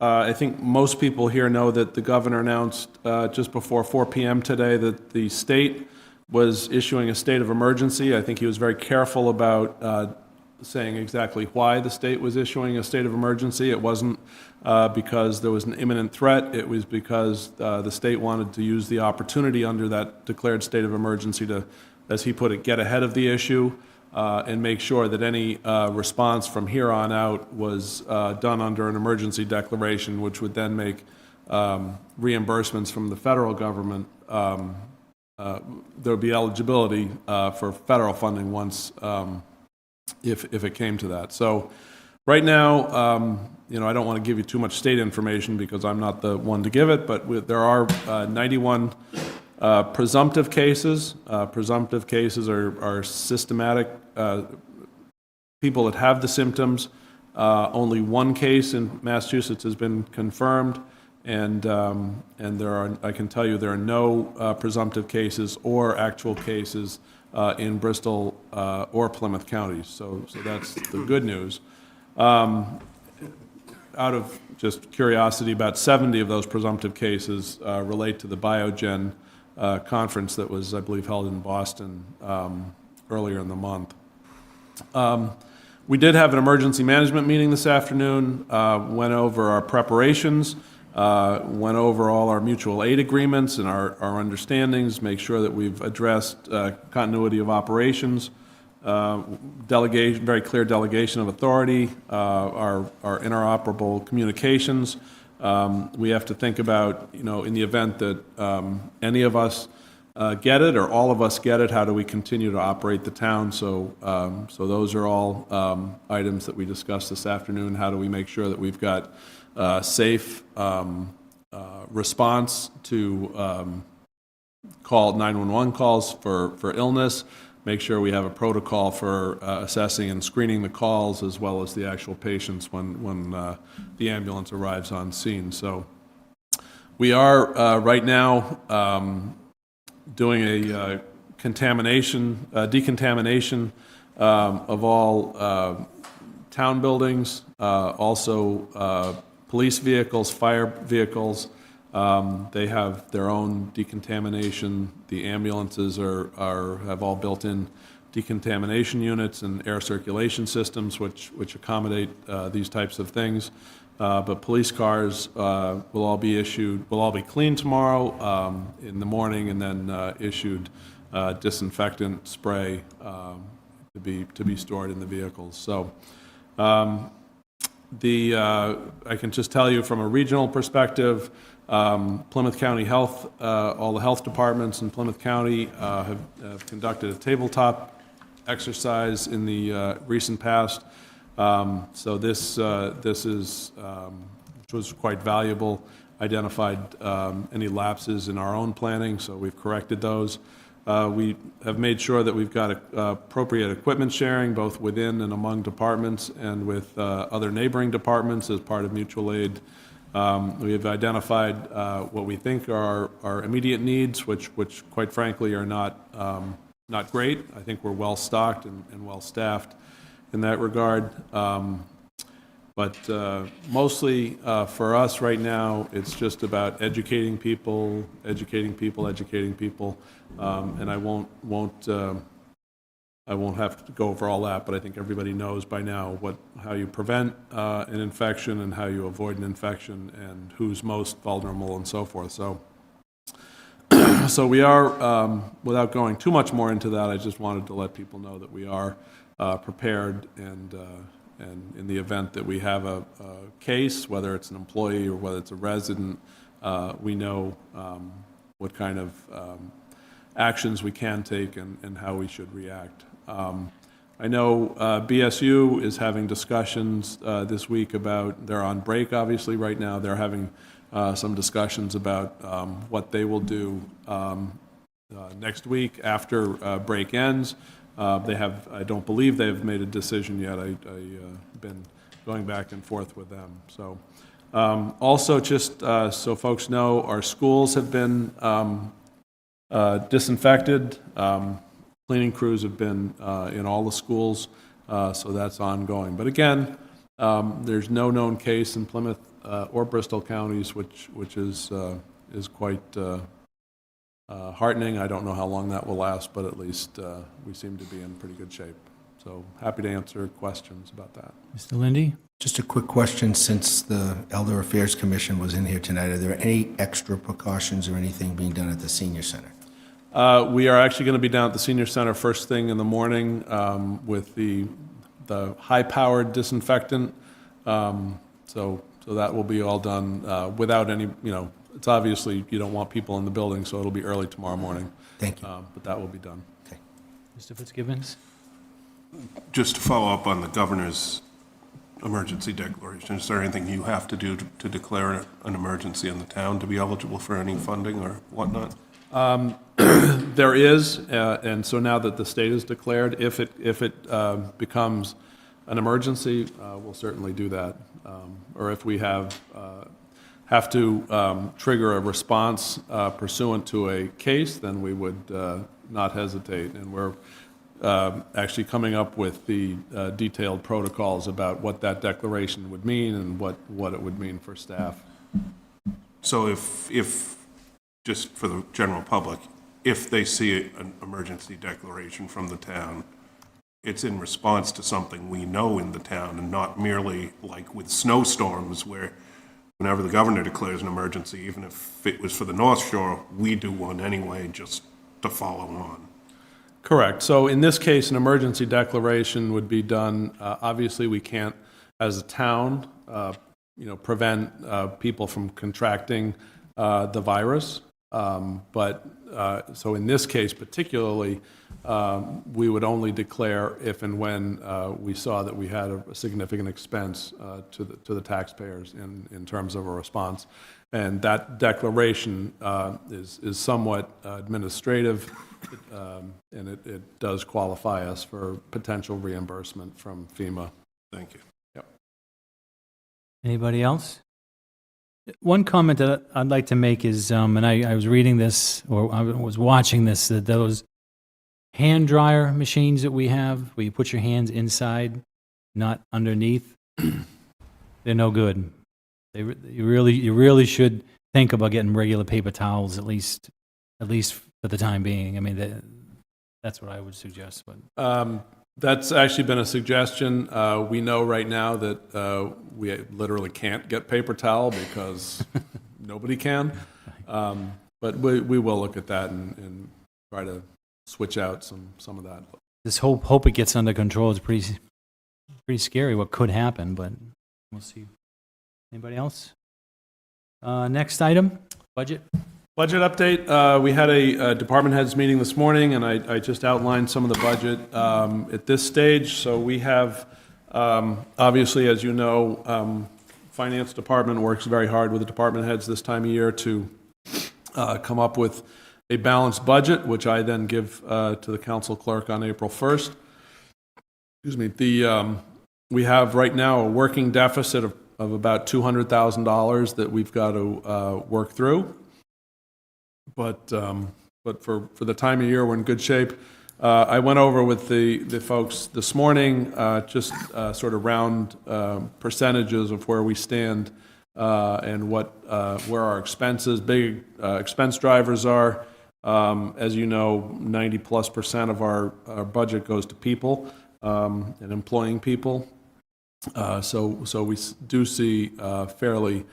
I think most people here know that the governor announced just before 4 p.m. today that the state was issuing a state of emergency. I think he was very careful about saying exactly why the state was issuing a state of emergency. It wasn't because there was an imminent threat. It was because the state wanted to use the opportunity under that declared state of emergency to, as he put it, get ahead of the issue and make sure that any response from here on out was done under an emergency declaration, which would then make reimbursements from the federal government. There would be eligibility for federal funding once, if it came to that. So right now, I don't want to give you too much state information because I'm not the one to give it, but there are 91 presumptive cases. Presumptive cases are systematic people that have the symptoms. Only one case in Massachusetts has been confirmed, And there are, I can tell you, there are no presumptive cases or actual cases in Bristol or Plymouth counties. So that's the good news. Out of just curiosity, about 70 of those presumptive cases relate to the Biogen conference that was, I believe, held in Boston earlier in the month. We did have an emergency management meeting this afternoon, went over our preparations, went over all our mutual aid agreements and our understandings, make sure that we've addressed continuity of operations, delegation, very clear delegation of authority, our interoperable communications. We have to think about, in the event that any of us get it or all of us get it, how do we continue to operate the town? So those are all items that we discussed this afternoon. How do we make sure that we've got safe response to call 911 calls for illness? Make sure we have a protocol for assessing and screening the calls as well as the actual patients when the ambulance arrives on scene. So we are right now doing a decontamination of all town buildings, also police vehicles, fire vehicles. They have their own decontamination. The ambulances have all built-in decontamination units and air circulation systems which accommodate these types of things. But police cars will all be cleaned tomorrow in the morning and then issued disinfectant spray to be stored in the vehicles. So I can just tell you from a regional perspective, Plymouth County Health, all the health departments in Plymouth County have conducted a tabletop exercise in the recent past. So this is, which was quite valuable, identified any lapses in our own planning, so we've corrected those. We have made sure that we've got appropriate equipment sharing, both within and among departments and with other neighboring departments as part of mutual aid. We have identified what we think are our immediate needs, which quite frankly are not great. I think we're well stocked and well staffed in that regard. But mostly for us right now, it's just about educating people, and I won't have to go over all that, but I think everybody knows by now how you prevent an infection and how you avoid an infection and who's most vulnerable and so forth. So we are, without going too much more into that, I just wanted to let people know that we are prepared and in the event that we have a case, whether it's an employee or whether it's a resident, we know what kind of actions we can take and how we should react. I know BSU is having discussions this week about, they're on break obviously right now, they're having some discussions about what they will do next week after break ends. I don't believe they've made a decision yet. I've been going back and forth with them. So also just so folks know, our schools have been disinfected. Cleaning crews have been in all the schools, so that's ongoing. But again, there's no known case in Plymouth or Bristol counties, which is quite heartening. I don't know how long that will last, but at least we seem to be in pretty good shape. So happy to answer questions about that. Mr. Lindy? Just a quick question, since the Elder Affairs Commission was in here tonight, are there any extra precautions or anything being done at the senior center? We are actually going to be down at the senior center first thing in the morning with the high-powered disinfectant. So that will be all done without any, it's obviously you don't want people in the building, so it'll be early tomorrow morning. Thank you. But that will be done. Okay. Mr. Fitzgibbons? Just to follow up on the governor's emergency declaration, is there anything you have to do to declare an emergency in the town to be eligible for any funding or whatnot? There is, and so now that the state is declared, if it becomes an emergency, we'll certainly do that. Or if we have have to trigger a response pursuant to a case, then we would not hesitate. And we're actually coming up with the detailed protocols about what that declaration would mean and what it would mean for staff. So if, just for the general public, if they see an emergency declaration from the town, it's in response to something we know in the town and not merely like with snowstorms where whenever the governor declares an emergency, even if it was for the North Shore, we do one anyway just to follow on. Correct. So in this case, an emergency declaration would be done. Obviously, we can't, as a town, prevent people from contracting the virus. So in this case particularly, we would only declare if and when we saw that we had a significant expense to the taxpayers in terms of a response. And that declaration is somewhat administrative, and it does qualify us for potential reimbursement from FEMA. Thank you. Yep. Anybody else? One comment that I'd like to make is, and I was reading this, or I was watching this, that those hand dryer machines that we have, where you put your hands inside, not underneath, they're no good. You really should think about getting regular paper towels, at least for the time being. I mean, that's what I would suggest. But That's actually been a suggestion. We know right now that we literally can't get paper towel because nobody can. But we will look at that and try to switch out some of that. Just hope it gets under control. It's pretty scary what could happen, but we'll see. Anybody else? Next item, budget. Budget update. We had a department heads meeting this morning, and I just outlined some of the budget at this stage. So we have, obviously, as you know, finance department works very hard with the department heads this time of year to come up with a balanced budget, which I then give to the council clerk on April 1st. Excuse me. We have right now a working deficit of about $200,000 that we've got to work through. But for the time of year, we're in good shape. I went over with the folks this morning, just sort of round percentages of where we stand and where our expenses, big expense drivers are. As you know, 90+% of our budget goes to people and employing people. So we do see fairly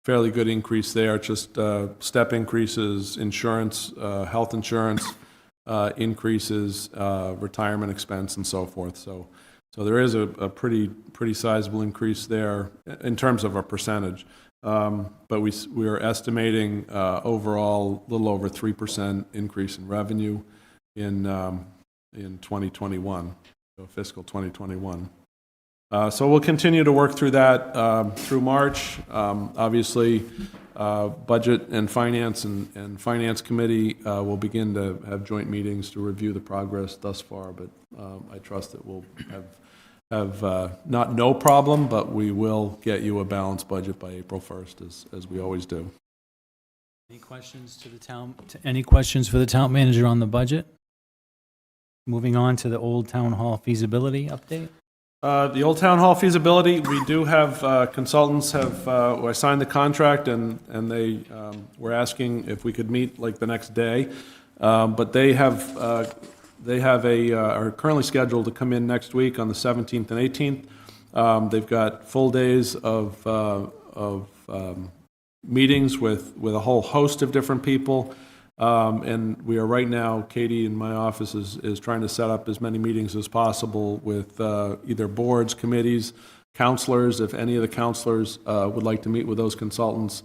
good increase there, just step increases, insurance, health insurance increases, retirement expense, and so forth. So there is a pretty sizable increase there in terms of a percentage. But we are estimating overall a little over 3% increase in revenue in 2021, so fiscal 2021. So we'll continue to work through that through March. Obviously, Budget and Finance and Finance Committee will begin to have joint meetings to review the progress thus far, but I trust that we'll have not no problem, but we will get you a balanced budget by April 1st, as we always do. Any questions to the town? Any questions for the town manager on the budget? Moving on to the Old Town Hall feasibility update. The Old Town Hall feasibility, we do have consultants have, I signed the contract and they were asking if we could meet like the next day. But they are currently scheduled to come in next week on the 17th and 18th. They've got full days of meetings with a whole host of different people. And we are right now, Katie in my office is trying to set up as many meetings as possible with either boards, committees, counselors. If any of the counselors would like to meet with those consultants,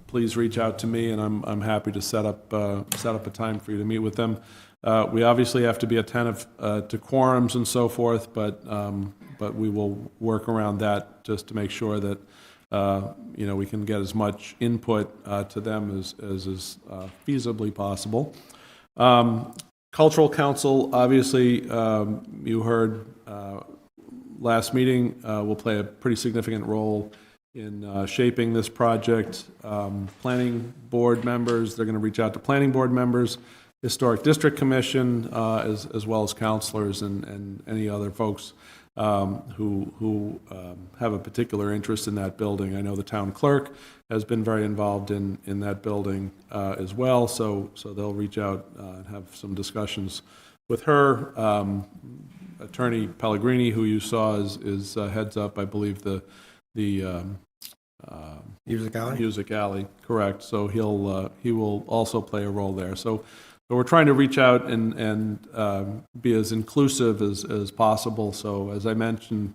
please reach out to me, and I'm happy to set up a time for you to meet with them. We obviously have to be attentive to quorums and so forth, but we will work around that just to make sure that we can get as much input to them as is feasibly possible. Cultural Council, obviously, you heard last meeting, will play a pretty significant role shaping this project. Planning board members, they're going to reach out to planning board members, Historic District Commission, as well as counselors and any other folks who have a particular interest in that building. I know the town clerk has been very involved in that building as well, so they'll reach out and have some discussions with her. Attorney Pellegrini, who you saw, is heads up, I believe, the Music Alley, correct. So he will also play a role there. So we're trying to reach out and be as inclusive as possible. So as I mentioned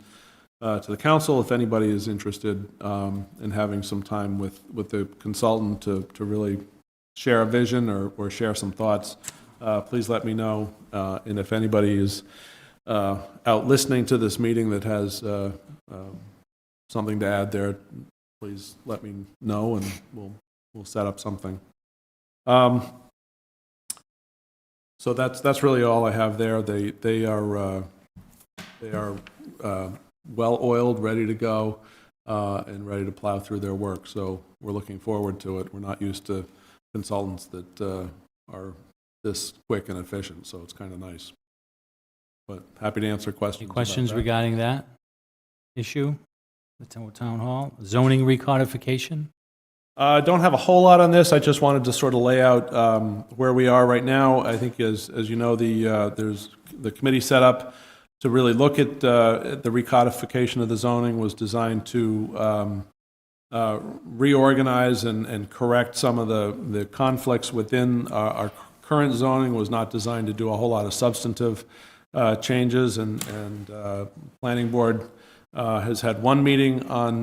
to the council, if anybody is interested in having some time with the consultant to really share a vision or share some thoughts, please let me know. And if anybody is out listening to this meeting that has something to add there, please let me know, and we'll set up something. So that's really all I have there. They are well oiled, ready to go, and ready to plow through their work. So we're looking forward to it. We're not used to consultants that are this quick and efficient, so it's kind of nice. But happy to answer questions. Any questions about that. regarding that issue? The town hall, zoning recodification? I don't have a whole lot on this. I just wanted to sort of lay out where we are right now. I think, as you know, there's the committee set up to really look at the recodification of the zoning was designed to reorganize and correct some of the conflicts within our current zoning. Was not designed to do a whole lot of substantive changes, and planning board has had one meeting on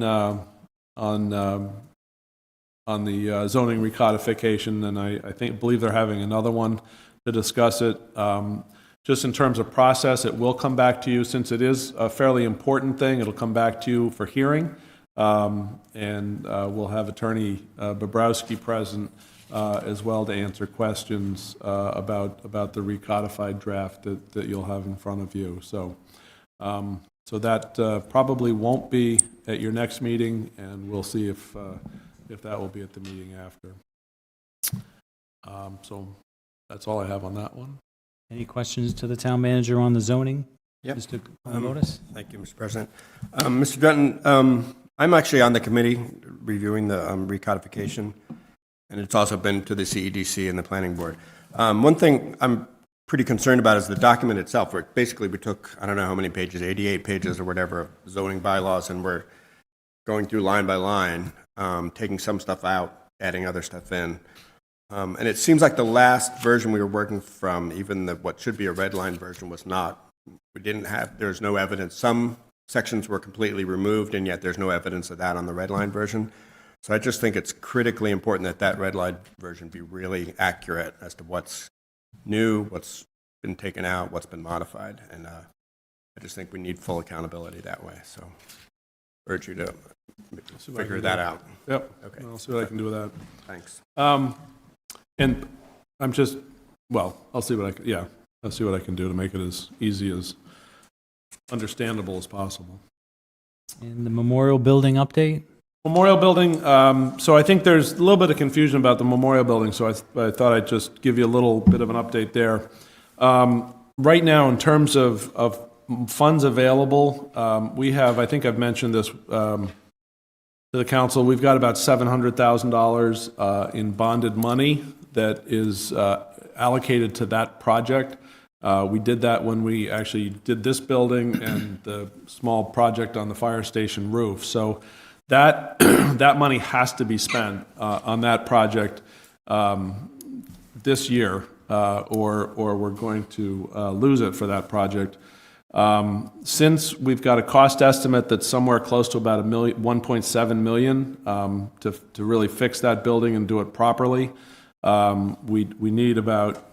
the zoning recodification, and I believe they're having another one to discuss it. Just in terms of process, it will come back to you, since it is a fairly important thing. It'll come back to you for hearing, and we'll have Attorney Bobrowski present as well to answer questions about the recodified draft that you'll have in front of you. So that probably won't be at your next meeting, and we'll see if that will be at the meeting after. So that's all I have on that one. Any questions to the town manager on the zoning? Yep. Mr. Motis? Thank you, Mr. President. Mr. Dutton, I'm actually on the committee reviewing the recodification, and it's also been to the CEDC and the planning board. One thing I'm pretty concerned about is the document itself, where basically we took, I don't know how many pages, 88 pages or whatever, of zoning bylaws, and we're going through line by line, taking some stuff out, adding other stuff in. And it seems like the last version we were working from, even what should be a red line version, was not. There's no evidence. Some sections were completely removed, and yet there's no evidence of that on the red line version. So I just think it's critically important that red line version be really accurate as to what's new, what's been taken out, what's been modified. And I just think we need full accountability that way. So I urge you to figure that out. Yep. Okay. I'll see what I can do with that. Thanks. And I'm I'll see what I can do to make it as easy as understandable as possible. And the memorial building update? Memorial building, so I think there's a little bit of confusion about the memorial building, so I thought I'd just give you a little bit of an update there. Right now, in terms of funds available, we have, I think I've mentioned this to the council, we've got about $700,000 in bonded money that is allocated to that project. We did that when we actually did this building and the small project on the fire station roof. So that that money has to be spent on that project this year, or we're going to lose it for that project. Since we've got a cost estimate that's somewhere close to about $1.7 million to really fix that building and do it properly, we need about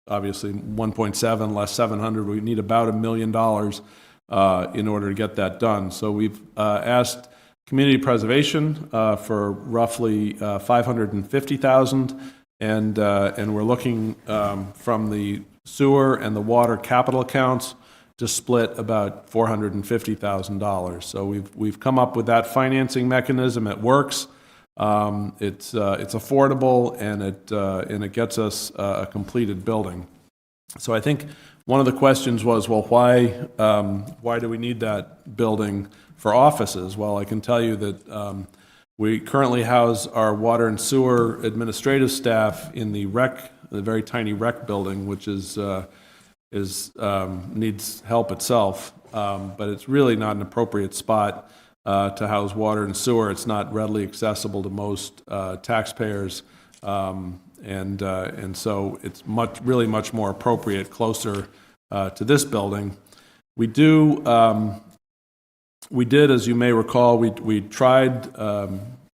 obviously 1.7 less 700. We need about $1 million in order to get that done. So we've asked community preservation for roughly $550,000, and we're looking from the sewer and the water capital accounts to split about $450,000. So we've come up with that financing mechanism. It works. It's affordable, and it gets us a completed building. So I think one of the questions was, well, why do we need that building for offices? Well, I can tell you that we currently house our water and sewer administrative staff in the very tiny rec building, which needs help itself, but it's really not an appropriate spot to house water and sewer. It's not readily accessible to most taxpayers, and so it's really much more appropriate closer to this building. We did, as you may recall, we tried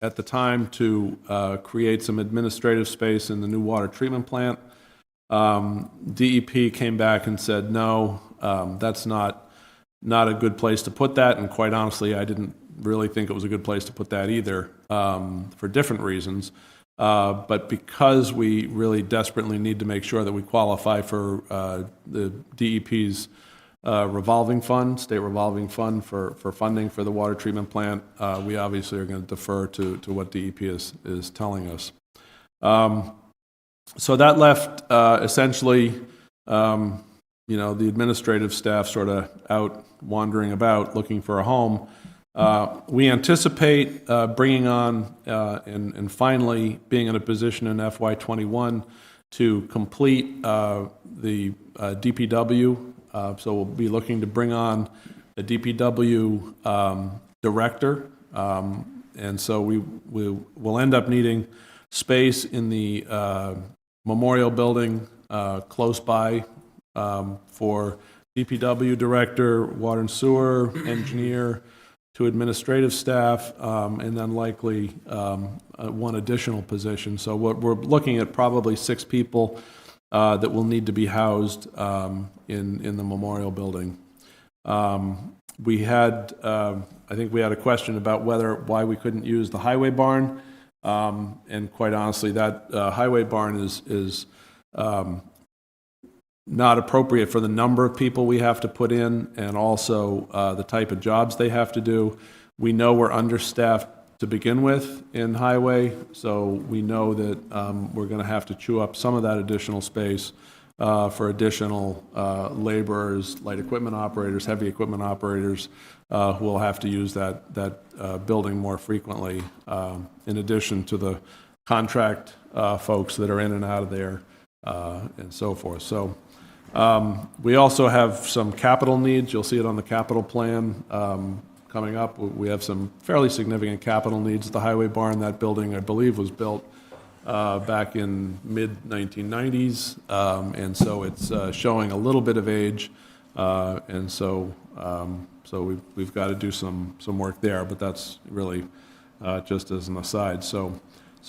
at the time to create some administrative space in the new water treatment plant. DEP came back and said, no, that's not a good place to put that, and quite honestly, I didn't really think it was a good place to put that either, for different reasons. But because we really desperately need to make sure that we qualify for the DEP's revolving fund, state revolving fund for funding for the water treatment plant, we obviously are going to defer to what DEP is telling us. So that left essentially, the administrative staff sort of out wandering about looking for a home. We anticipate bringing on and finally being in a position in FY21 to complete the DPW. So we'll be looking to bring on a DPW director, and so we'll end up needing space in the memorial building close by for DPW director, water and sewer engineer, 2 administrative staff, and then likely one additional position. So we're looking at probably 6 people that will need to be housed in the memorial building. We had, I think we had a question about why we couldn't use the highway barn, and quite honestly, that highway barn is not appropriate for the number of people we have to put in, and also the type of jobs they have to do. We know we're understaffed to begin with in highway, so we know that we're going to have to chew up some of that additional space for additional laborers, light equipment operators, heavy equipment operators, who will have to use that building more frequently, in addition to the contract folks that are in and out of there, and so forth. So we also have some capital needs. You'll see it on the capital plan coming up. We have some fairly significant capital needs. The highway barn, that building, I believe, was built back in mid-1990s, and so it's showing a little bit of age, and so we've got to do some work there, but that's really just as an aside. So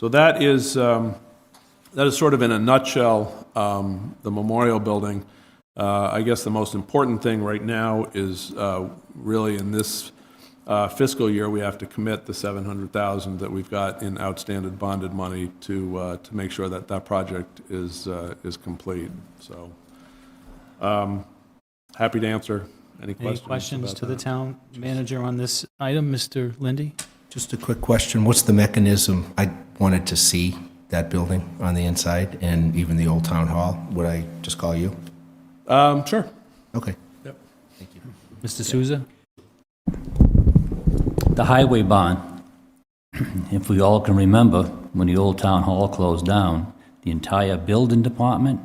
that is sort of in a nutshell the memorial building. I guess the most important thing right now is really in this fiscal year, we have to commit the $700,000 that we've got in outstanding bonded money to make sure that project is complete. So happy to answer any questions. Any questions about to the that. town manager on this item, Mr. Lindy? Just a quick question. What's the mechanism? I wanted to see that building on the inside and even the old town hall. Would I just call you? Sure. Okay. Yep. Thank you. Mr. Souza? The highway bond, if we all can remember, when the old town hall closed down, the entire building department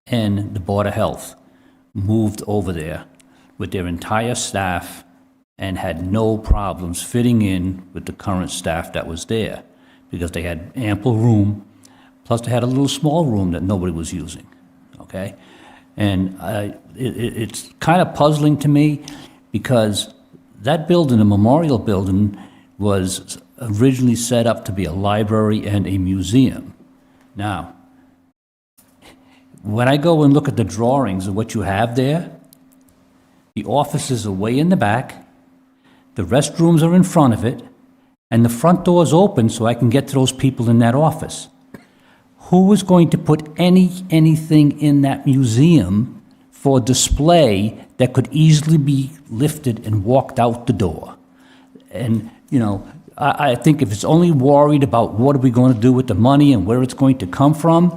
and the Board of Health moved over there with their entire staff and had no problems fitting in with the current staff that was there because they had ample room, plus they had a little small room that nobody was using, okay? And it's kind of puzzling to me because that building, the memorial building, was originally set up to be a library and a museum. Now, when I go and look at the drawings of what you have there, the offices are way in the back, the restrooms are in front of it, and the front door's open so I can get to those people in that office. Who is going to put anything in that museum for display that could easily be lifted and walked out the door. And, you know, I think if it's only worried about what are we going to do with the money and where it's going to come from,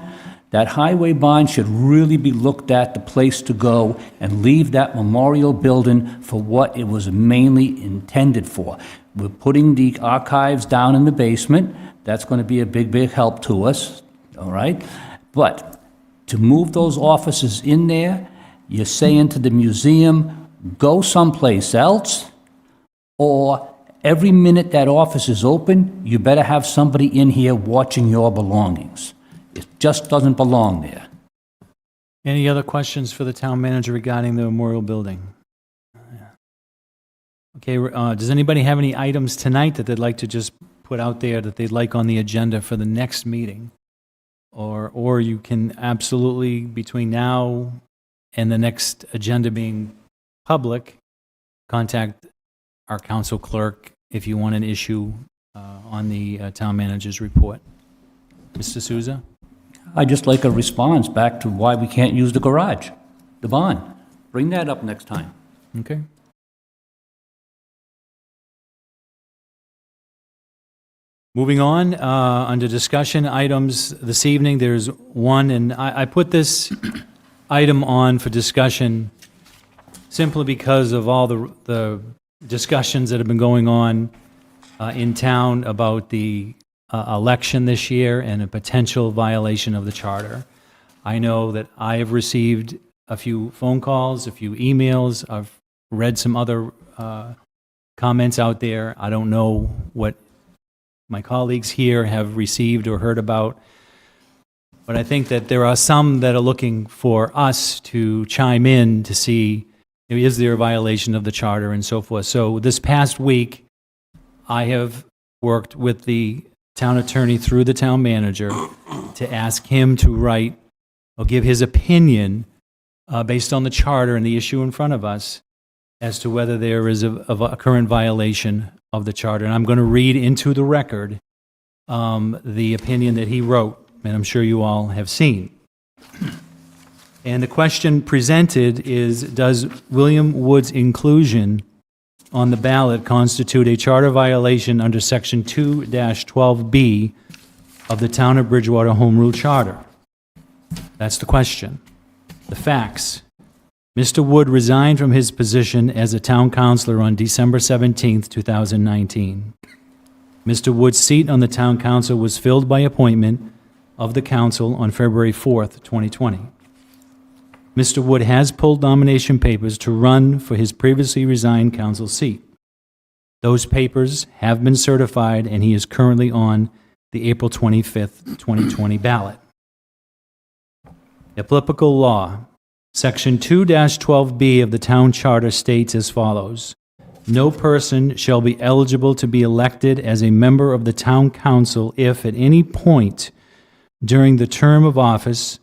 that highway bond should really be looked at, the place to go, and leave that memorial building for what it was mainly intended for. We're putting the archives down in the basement. That's going to be a big, big help to us, all right? But to move those offices in there, you're saying to the museum, go someplace else, or every minute that office is open, you better have somebody in here watching your belongings. It just doesn't belong there. Any other questions for the town manager regarding the memorial building? Okay, does anybody have any items tonight that they'd like to just put out there that they'd like on the agenda for the next meeting? Or you can absolutely, between now and the next agenda being public, contact our council clerk if you want an issue on the town manager's report. Mr. Souza? I'd just like a response back to why we can't use the garage, the bond. Bring that up next time. Okay. Moving on, under discussion items this evening, there's one, and I put this item on for discussion simply because of all the discussions that have been going on in town about the election this year and a potential violation of the charter. I know that I have received a few phone calls, a few emails. I've read some other comments out there. I don't know what my colleagues here have received or heard about, but I think that there are some that are looking for us to chime in to see, is there a violation of the charter and so forth. So this past week, I have worked with the town attorney through the town manager to ask him to write or give his opinion based on the charter and the issue in front of us as to whether there is a current violation of the charter. And I'm going to read into the record the opinion that he wrote, and I'm sure you all have seen. And the question presented is, does William Wood's inclusion on the ballot constitute a charter violation under Section 2-12B of the Town of Bridgewater Home Rule Charter? That's the question. The facts. Mr. Wood resigned from his position as a town councilor on December 17, 2019. Mr. Wood's seat on the town council was filled by appointment of the council on February 4, 2020. Mr. Wood has pulled nomination papers to run for his previously resigned council seat. Those papers have been certified, and he is currently on the April 25th, 2020 ballot. Applicable law. Section 2-12B of the Town Charter states as follows: no person shall be eligible to be elected as a member of the Town Council if at any point during the term of office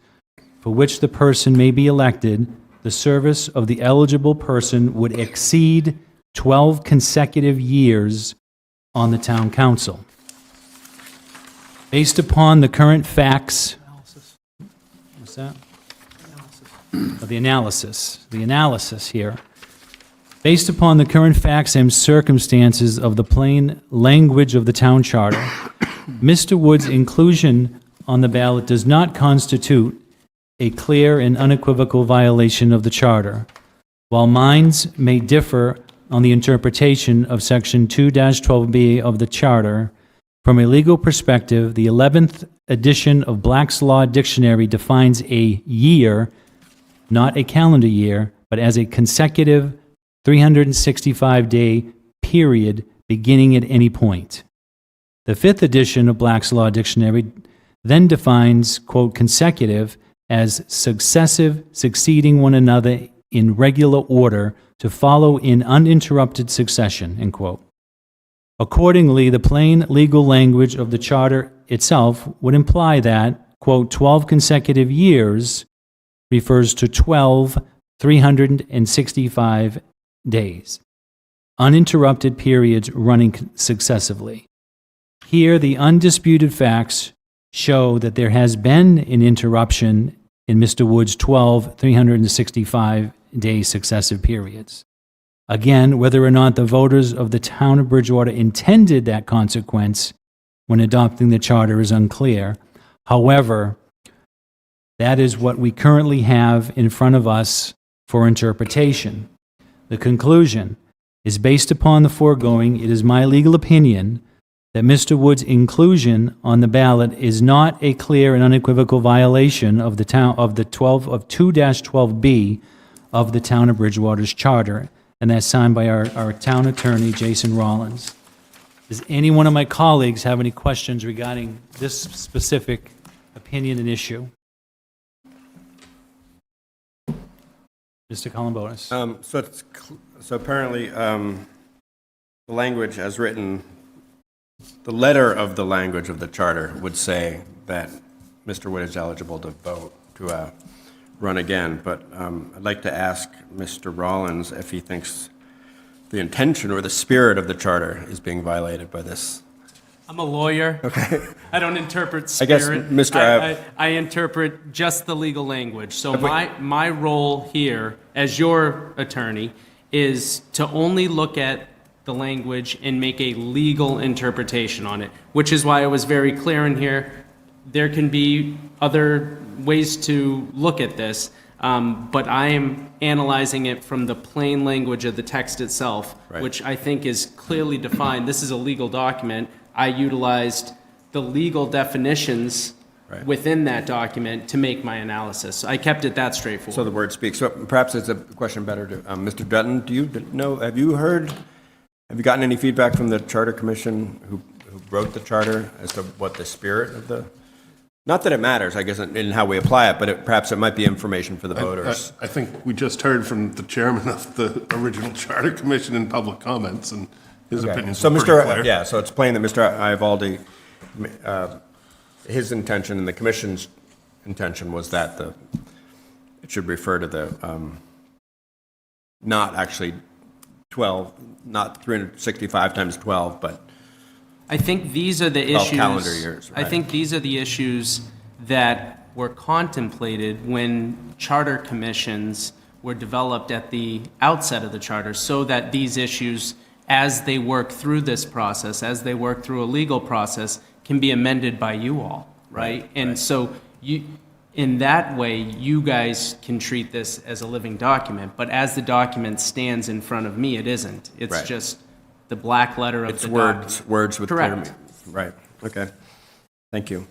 for which the person may be elected, the service of the eligible person would exceed 12 consecutive years on the Town Council. Based upon the current facts... What's that? The analysis here. Based upon the current facts and circumstances of the plain language of the Town Charter, Mr. Wood's inclusion on the ballot does not constitute a clear and unequivocal violation of the Charter. While minds may differ on the interpretation of Section 2-12B of the Charter, from a legal perspective, the 11th edition of Black's Law Dictionary defines a year, not a calendar year, but as a consecutive 365-day period beginning at any point. The 5th edition of Black's Law Dictionary then defines, quote, consecutive as successive, succeeding one another in regular order to follow in uninterrupted succession, end quote. Accordingly, the plain legal language of the Charter itself would imply that, quote, 12 consecutive years refers to 12 365 days, uninterrupted periods running successively. Here, the undisputed facts show that there has been an interruption in Mr. Wood's 12 365-day successive periods. Again, whether or not the voters of the town of Bridgewater intended that consequence when adopting the charter is unclear. However, that is what we currently have in front of us for interpretation. The conclusion is based upon the foregoing. It is my legal opinion that Mr. Wood's inclusion on the ballot is not a clear and unequivocal violation of the 2-12B of the town of Bridgewater's charter, and that's signed by our town attorney, Jason Rollins. Does any one of my colleagues have any questions regarding this specific opinion and issue? Mr. Columbotus. So apparently, the language as written, the letter of the language of the charter would say that Mr. Wood is eligible to vote, to run again. But I'd like to ask Mr. Rollins if he thinks the intention or the spirit of the charter is being violated by this. I'm a lawyer. Okay. I don't interpret I guess, spirit. Mr. I interpret just the legal language. So my role here, as your attorney, is to only look at the language and make a legal interpretation on it, which is why I was very clear in here. There can be other ways to look at this, but I am analyzing it from the plain language of the text itself, Right. which I think is clearly defined. This is a legal document. I utilized the legal definitions Right. within that document to make my analysis. I kept it that So straightforward. the word speaks. So perhaps it's a question better to Mr. Dutton. Do you know, have you gotten any feedback from the Charter Commission who wrote the charter as to what the spirit of the, not that it matters, I guess, in how we apply it, but perhaps it might be information for the voters. I think we just heard from the chairman of the original Charter Commission in public comments, and his Okay. opinions So were pretty clear. yeah, so it's plain that Mr. Ivaldi, his intention and the commission's intention was that it should refer to the, not actually 12, not 365 times 12, but I think these are the 12 issues. calendar years, I right. think these are the issues that were contemplated when charter commissions were developed at the outset of the charter, so that these issues, as they work through this process, as they work through a legal process, can be amended by you all, right? And so you, in that way, you guys can treat this as a living document, but as the document stands in front of me, it isn't. It's Right. just the black letter of it's the words, document. words with clear Correct. Right, okay. Thank you.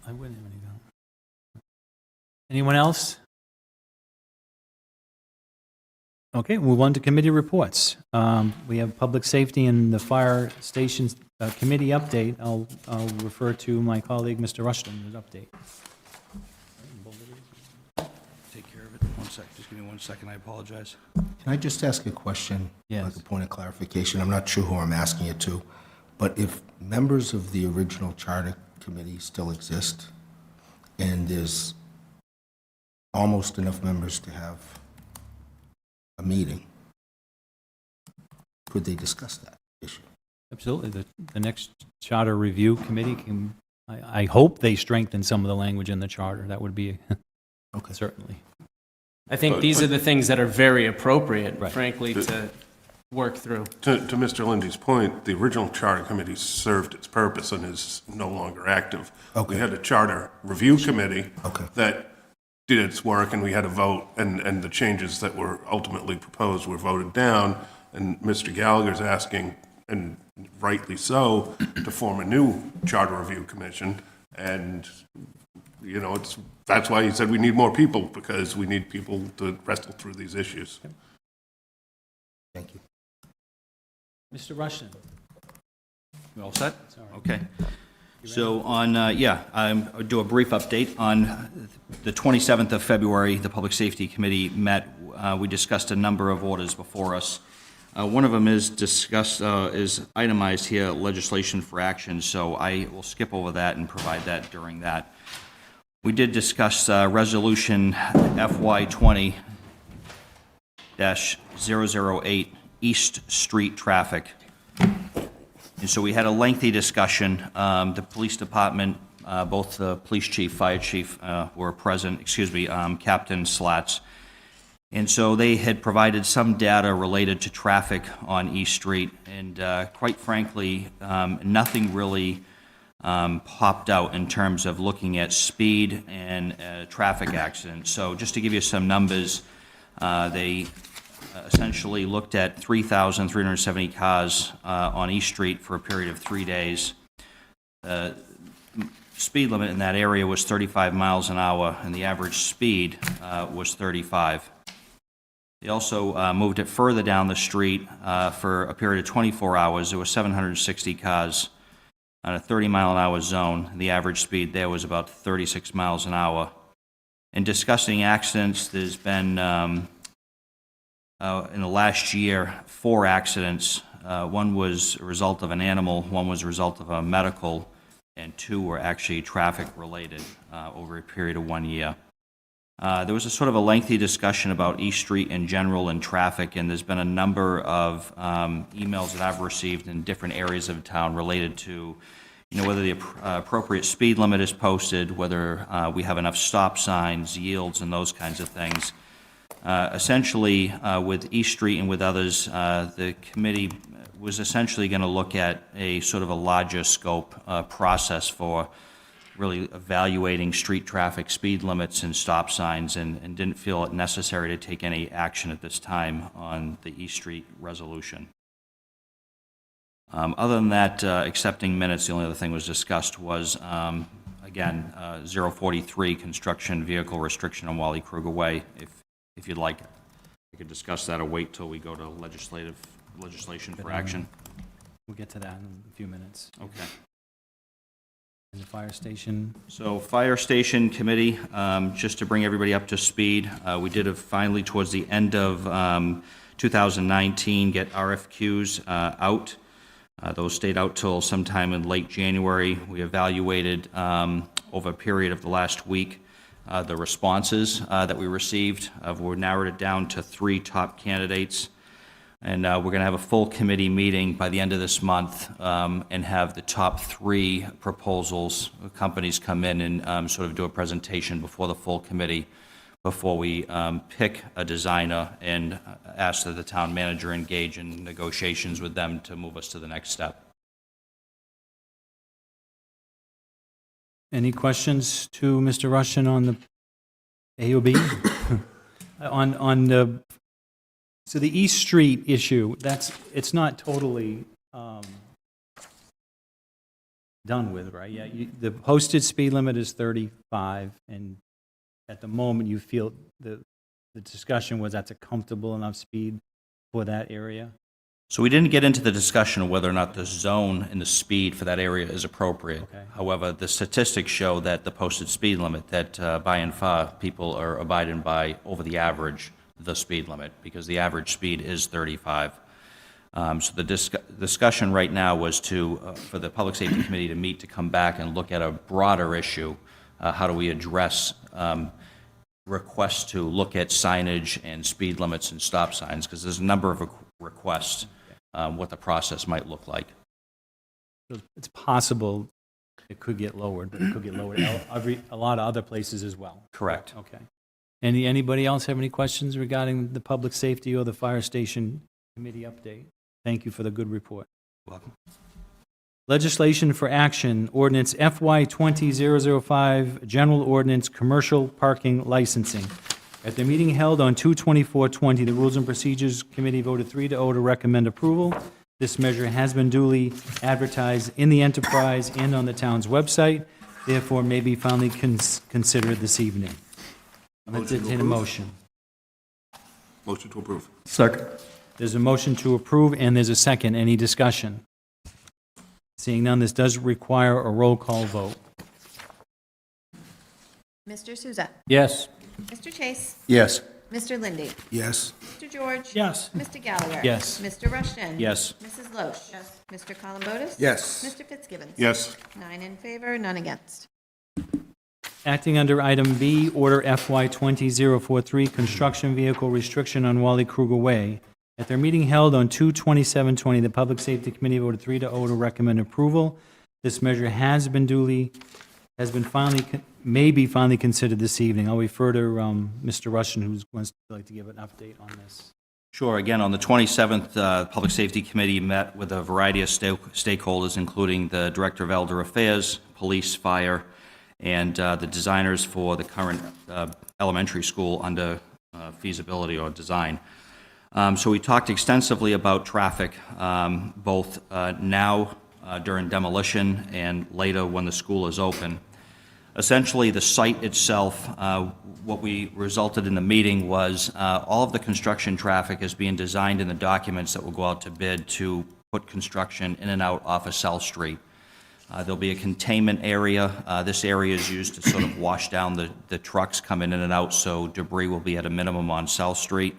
I wouldn't have any doubt. Anyone else? Okay, move on to committee reports. We have Public Safety and the Fire Stations Committee update. I'll refer to my colleague, Mr. Rushton's update. Take care of it. One sec, just give me 1 second, I apologize. Can I just ask a question? Yes. Like a point of clarification. I'm not sure who I'm asking it to, but if members of the original charter committee still exist, and there's almost enough members to have a meeting, could they discuss that issue? Absolutely. The next Charter Review Committee can, I hope they strengthen some of the language in the charter. That would be, Okay. certainly. I think these are the things that are very appropriate, Right. frankly, to work through. To Mr. Lindy's point, the original Charter Committee served its purpose and is no longer active. Okay. We had a Charter Review Committee Okay. that did its work, and we had a vote, and the changes that were ultimately proposed were voted down, and Mr. Gallagher's asking, and rightly so, to form a new Charter Review Commission, and, you know, that's why he said we need more people, because we need people to wrestle through these issues. Thank you. Mr. Rushton? You all set? Okay. So on, I'll do a brief update. On the 27th of February, the Public Safety Committee met. We discussed a number of orders before us. One of them is is itemized here, legislation for action, so I will skip over that and provide that during that. We did discuss Resolution FY 20-008, East Street traffic. And so we had a lengthy discussion. The police department both the police chief, fire chief were present, Captain Slats. And so they had provided some data related to traffic on East Street, and quite frankly, nothing really popped out in terms of looking at speed and traffic accidents. So just to give you some numbers, they essentially looked at 3,370 cars on East Street for a period of 3 days. Speed limit in that area was 35 miles an hour, and the average speed was 35. They also moved it further down the street for a period of 24 hours. There were 760 cars on a 30-mile-an-hour zone. The average speed there was about 36 miles an hour. In discussing accidents, there's been, in the last year, 4 accidents. One was a result of an animal, one was a result of a medical, and 2 were actually traffic-related over a period of 1 year. There was a sort of a lengthy discussion about East Street in general and traffic, and there's been a number of emails that I've received in different areas of town related to, whether the appropriate speed limit is posted, whether we have enough stop signs, yields, and those kinds of things. Essentially, with East Street and with others, the committee was essentially going to look at a sort of a larger scope process for really evaluating street traffic speed limits and stop signs, and didn't feel it necessary to take any action at this time on the East Street resolution. Other than that, accepting minutes, the only other thing was discussed was, again, 043, construction vehicle restriction on Wally Kruger Way. If you'd like, we could discuss that or wait till we go to legislation for action. We'll get to that in a few minutes. Okay. And the fire station? So Fire Station Committee, just to bring everybody up to speed, we did have finally, towards the end of 2019, get RFQs out. Those stayed out till sometime in late January. We evaluated over a period of the last week the responses that we received. We narrowed it down to 3 top candidates. And we're going to have a full committee meeting by the end of this month and have the top 3 proposals, companies come in and sort of do a presentation before the full committee, before we pick a designer and ask that the town manager engage in negotiations with them to move us to the next step. Any questions to Mr. Russian on the AOB? on the... So the East Street issue, it's not totally done with, right? Yeah, the posted speed limit is 35, and at the moment you feel the discussion was that's a comfortable enough speed for that area? So we didn't get into the discussion of whether or not the zone and the speed for that area is appropriate. Okay. However, the statistics show that the posted speed limit, that by and far people are abiding by over the average the speed limit, because the average speed is 35. So the discussion right now was for the Public Safety Committee to meet to come back and look at a broader issue. How do we address requests to look at signage and speed limits and stop signs? Because there's a number of requests, what the process might look like. It's possible it could get lowered, but it could get lowered a lot of other places as well. Correct. Okay. Anybody else have any questions regarding the public safety or the fire station committee update? Thank you for the good report. Welcome. Legislation for action, ordinance FY 20-005, general ordinance, commercial parking licensing. At the meeting held on 2/24/20, the Rules and Procedures Committee voted 3-0 to recommend approval. This measure has been duly advertised in the enterprise and on the town's website, therefore may be finally considered this evening. I'll entertain a motion. Motion to approve. Second. There's a motion to approve, and there's a second. Any discussion? Seeing none, this does require a roll call vote. Mr. Souza. Yes. Mr. Chase. Yes. Mr. Lindy. Yes. Mr. George. Yes. Mr. Gallagher. Yes. Mr. Rushton. Yes. Mrs. Loesch. Yes. Mr. Columbotus. Yes. Mr. Fitzgibbons. Yes. 9 in favor, none against. Acting under item B, order FY 20-043, construction vehicle restriction on Wally Kruger Way. At their meeting held on 2/27/20, the Public Safety Committee voted 3-0 to recommend approval. This measure has been duly has been may be finally considered this evening. I'll refer to Mr. Rushing, who wants to like to give an update on this. Sure. Again, on the 27th, Public Safety Committee met with a variety of stakeholders, including the Director of Elder Affairs, Police, Fire, and the designers for the current elementary school under feasibility or design. So we talked extensively about traffic, both now during demolition and later when the school is open. Essentially, the site itself, what we resulted in the meeting was all of the construction traffic is being designed in the documents that will go out to bid to put construction in and out off of South Street. There'll be a containment area. This area is used to sort of wash down the trucks coming in and out, so debris will be at a minimum on South Street.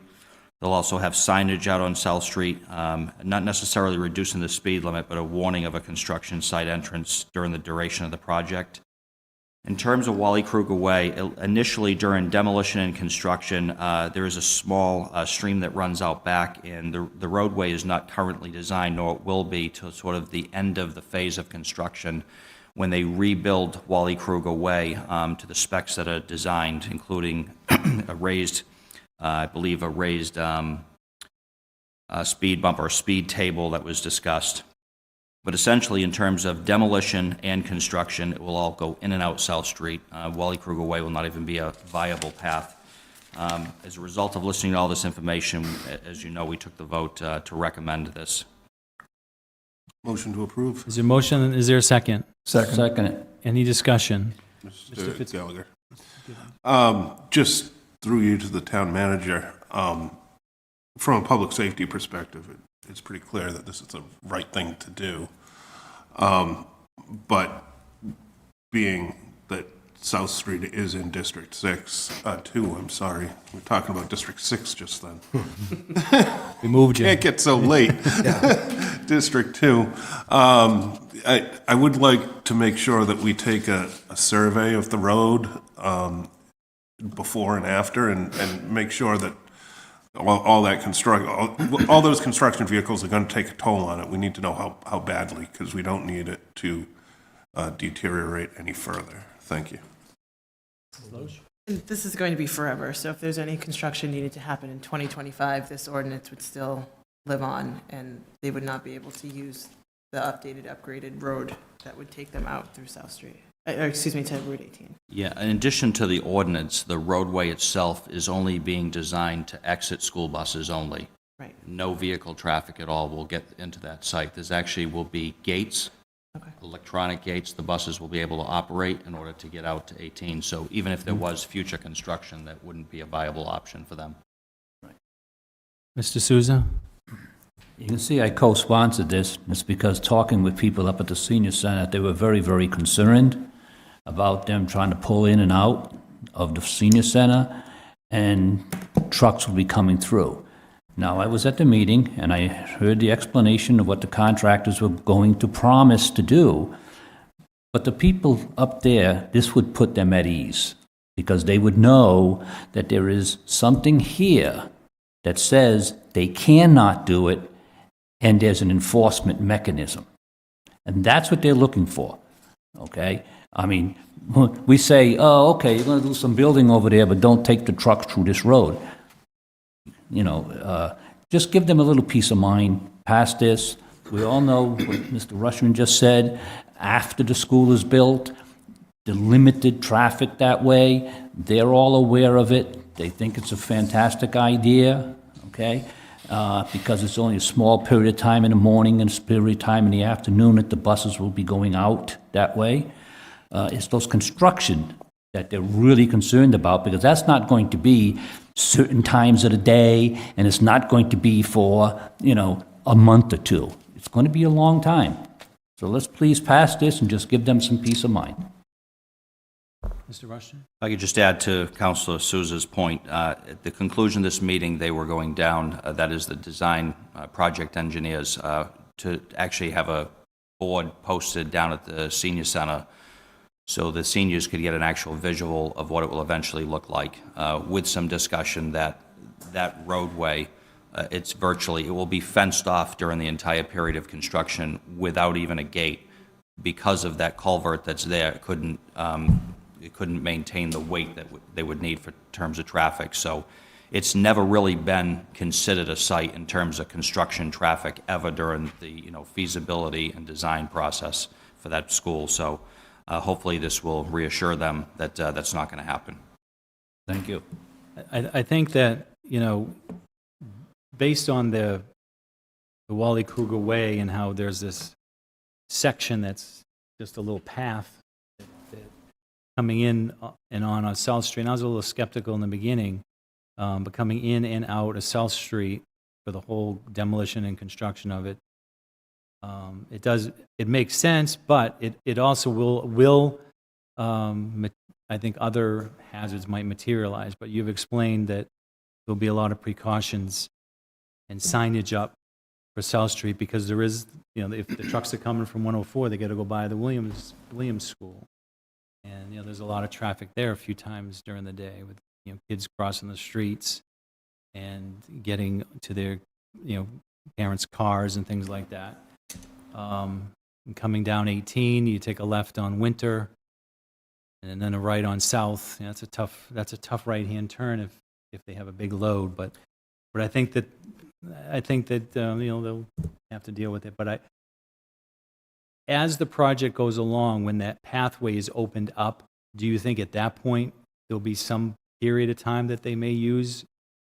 They'll also have signage out on South Street, not necessarily reducing the speed limit, but a warning of a construction site entrance during the duration of the project. In terms of Wally Kruger Way, initially during demolition and construction, there is a small stream that runs out back, and the roadway is not currently designed, nor it will be till sort of the end of the phase of construction when they rebuild Wally Kruger Way to the specs that are designed, including a raised speed bump or speed table that was discussed. But essentially, in terms of demolition and construction, it will all go in and out South Street. Wally Kruger Way will not even be a viable path. As a result of listening to all this information, as you know, we took the vote to recommend this. Motion to approve. Is there a motion? Is there a second? Second it. Any discussion? Mr. Gallagher. Just through you to the town manager, from a public safety perspective, it's pretty clear that this is the right thing to do. But being that South Street is in District 6, 2, I'm sorry. We're talking about District 6 just then. We moved you. Can't get so late. District 2. I would like to make sure that we take a survey of the road before and after and make sure that all those construction vehicles are going to take a toll on it. We need to know how badly, because we don't need it to deteriorate any further. Thank you. This is going to be forever, so if there's any construction needed to happen in 2025, this ordinance would still live on, and they would not be able to use the updated, upgraded road that would take them out through South Street, to Route 18. Yeah, in addition to the ordinance, the roadway itself is only being designed to exit school buses only. Right. No vehicle traffic at all will get into that site. There's actually will be gates, Okay. electronic gates the buses will be able to operate in order to get out to 18. So even if there was future construction, that wouldn't be a viable option for them. Mr. Souza? You can see I co-sponsored this. It's because talking with people up at the senior center, they were very, very concerned about them trying to pull in and out of the senior center, and trucks would be coming through. Now, I was at the meeting, and I heard the explanation of what the contractors were going to promise to do, but the people up there, this would put them at ease, because they would know that there is something here that says they cannot do it, and there's an enforcement mechanism. And that's what they're looking for, okay? I mean, we say, oh, okay, you're going to do some building over there, but don't take the trucks through this road. You know, just give them a little peace of mind past this. We all know what Mr. Rushman just said. After the school is built, the limited traffic that way, they're all aware of it. They think it's a fantastic idea, okay? Because it's only a small period of time in the morning and a period of time in the afternoon that the buses will be going out that way. It's those construction that they're really concerned about, because that's not going to be certain times of the day, and it's not going to be for, you know, a month or two. It's going to be a long time. So let's please pass this and just give them some peace of mind. Mr. Rushton? If I could just add to Councilor Souza's point, at the conclusion of this meeting, they were going down, that is the design project engineers, to actually have a board posted down at the senior center so the seniors could get an actual visual of what it will eventually look like, with some discussion that that roadway, it will be fenced off during the entire period of construction without even a gate. because of that culvert that's there, it couldn't maintain the weight that they would need for terms of traffic. So it's never really been considered a site in terms of construction traffic ever during the feasibility and design process for that school. So hopefully this will reassure them that that's not going to happen. Thank you. I think that, based on the Wally Kruger Way and how there's this section that's just a little path that coming in and on South Street, and I was a little skeptical in the beginning, but coming in and out of South Street for the whole demolition and construction of it, it makes sense, but it also will I think other hazards might materialize, but you've explained that there'll be a lot of precautions and signage up for South Street, because there is, if the trucks are coming from 104, they got to go by the Williams School. And, there's a lot of traffic there a few times during the day with, kids crossing the streets and getting to their, parents' cars and things like that. And coming down 18, you take a left on Winter, and then a right on South. That's a tough right-hand turn if they have a big load. But I think that they'll have to deal with it. But as the project goes along, when that pathway is opened up, do you think at that point there'll be some period of time that they may use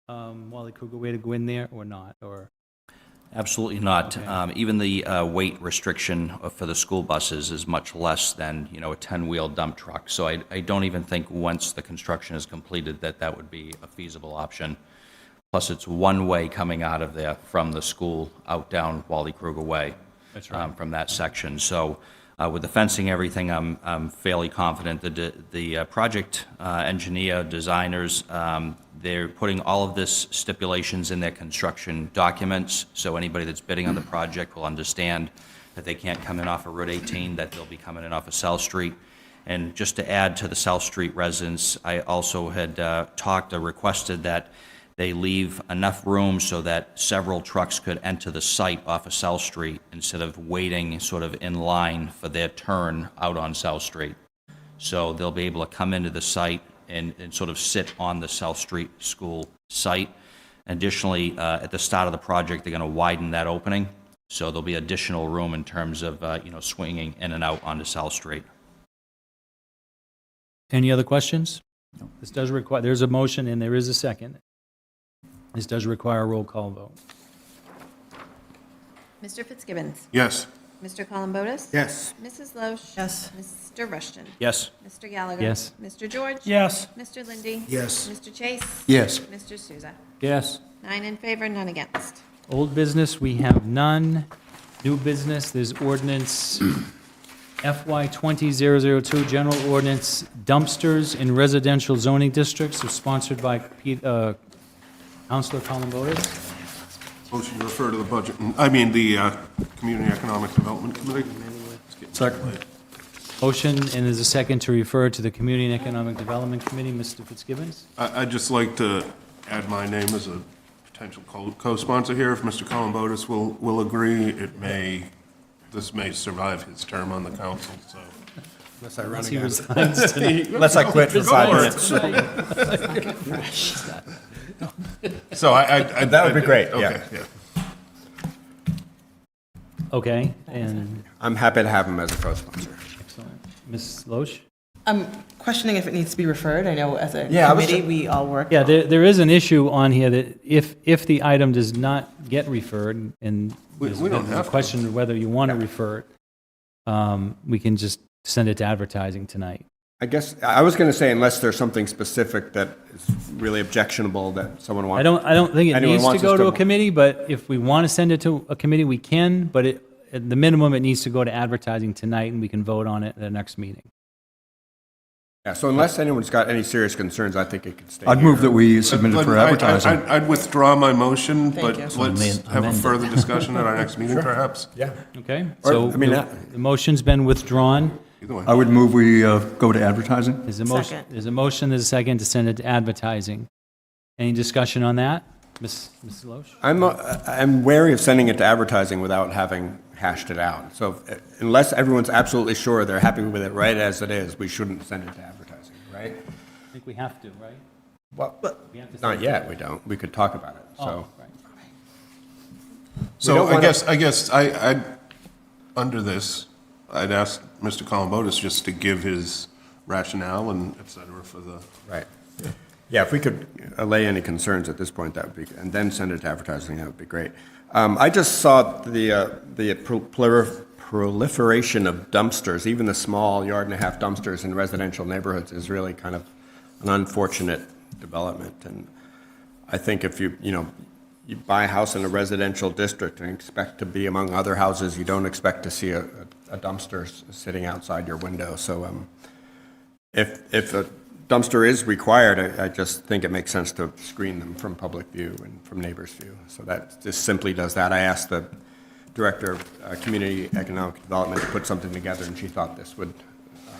Wally Kruger Way to go in there, or not? Or Absolutely not. Okay. Even the weight restriction for the school buses is much less than, a 10-wheel dump truck. So I don't even think once the construction is completed that would be a feasible option. Plus, it's one way coming out of there from the school out down Wally Kruger Way. That's right. From that section. So with the fencing, everything, I'm fairly confident that the project engineer, designers, they're putting all of this stipulations in their construction documents, so anybody that's bidding on the project will understand that they can't come in off of Route 18, that they'll be coming in off of South Street. And just to add to the South Street residents, I also had requested that they leave enough room so that several trucks could enter the site off of South Street instead of waiting sort of in line for their turn out on South Street. So they'll be able to come into the site and sort of sit on the South Street School site. Additionally, at the start of the project, they're going to widen that opening, so there'll be additional room in terms of swinging in and out onto South Street. any other questions? No. This does require, there's a motion and there is a second. This does require a roll call vote. Mr. Fitzgibbons. Yes. Mr. Columbotus. Yes. Mrs. Loesch. Yes. Mr. Rushton. Yes. Mr. Gallagher. Yes. Mr. George. Yes. Mr. Lindy. Yes. Mr. Chase. Yes. Mr. Souza. Yes. 9 in favor, none against. Old business, we have none. New business, there's ordinance FY 20002, general ordinance dumpsters in residential zoning districts, sponsored by Councilor Columbotus. Motion to refer to the budget, the Community Economic Development Committee. Second. Motion, and there's a second to refer to the Community and Economic Development Committee. Mr. Fitzgibbons? I'd just like to add my name as a potential co-sponsor here. If Mr. Columbotus will agree, this may survive his term on the council, so. Unless I run He again. resigns tonight. Unless I quit for 5 minutes. So I. That would be great, Okay, yeah. Okay, and, I'm happy to have him as a co-sponsor. excellent. Ms. Loesch? I'm questioning if it needs to be referred. I know as a Yeah, I was committee, ju- we all work. Yeah, there is an issue on here that if the item does not get referred, and We there's don't a have to. question of whether you want to refer it, we can just send it to advertising tonight. I guess, I was going to say unless there's something specific that is really objectionable that someone wants. I don't think it Anyone needs to wants go us to to- a committee, but if we want to send it to a committee, we can, but at the minimum, it needs to go to advertising tonight, and we can vote on it at the next meeting. Yeah, so unless anyone's got any serious concerns, I think it could stay I'd move here. that we submit it for advertising. I'd withdraw my motion, Thank but you. let's have a further discussion at our next meeting, perhaps. Yeah. Okay? Or, So I mean, the motion's been withdrawn. Either way. I would move we go to advertising. There's a motion, Second. there's a second to send it to advertising. Any discussion on that? Mrs. Loesch? I'm wary of sending it to advertising without having hashed it out. So unless everyone's absolutely sure they're happy with it right as it is, we shouldn't send it to advertising, right? I think we have to, right? Well, We have to not send it yet, we don't. We could talk about it, Oh, so. right. So don't wanna- I guess I, under this, I'd ask Mr. Columbotus just to give his rationale and et cetera for the. Right. Yeah, if we could allay any concerns at this point, that would be, and then send it to advertising, that would be great. I just saw the proliferation of dumpsters, even the small yard-and-a-half dumpsters in residential neighborhoods is really kind of an unfortunate development. And I think if you buy a house in a residential district and expect to be among other houses, you don't expect to see a dumpster sitting outside your window. So if a dumpster is required, I just think it makes sense to screen them from public view and from neighbors' view. So that just simply does that. I asked the Director of Community Economic Development to put something together, and she thought this would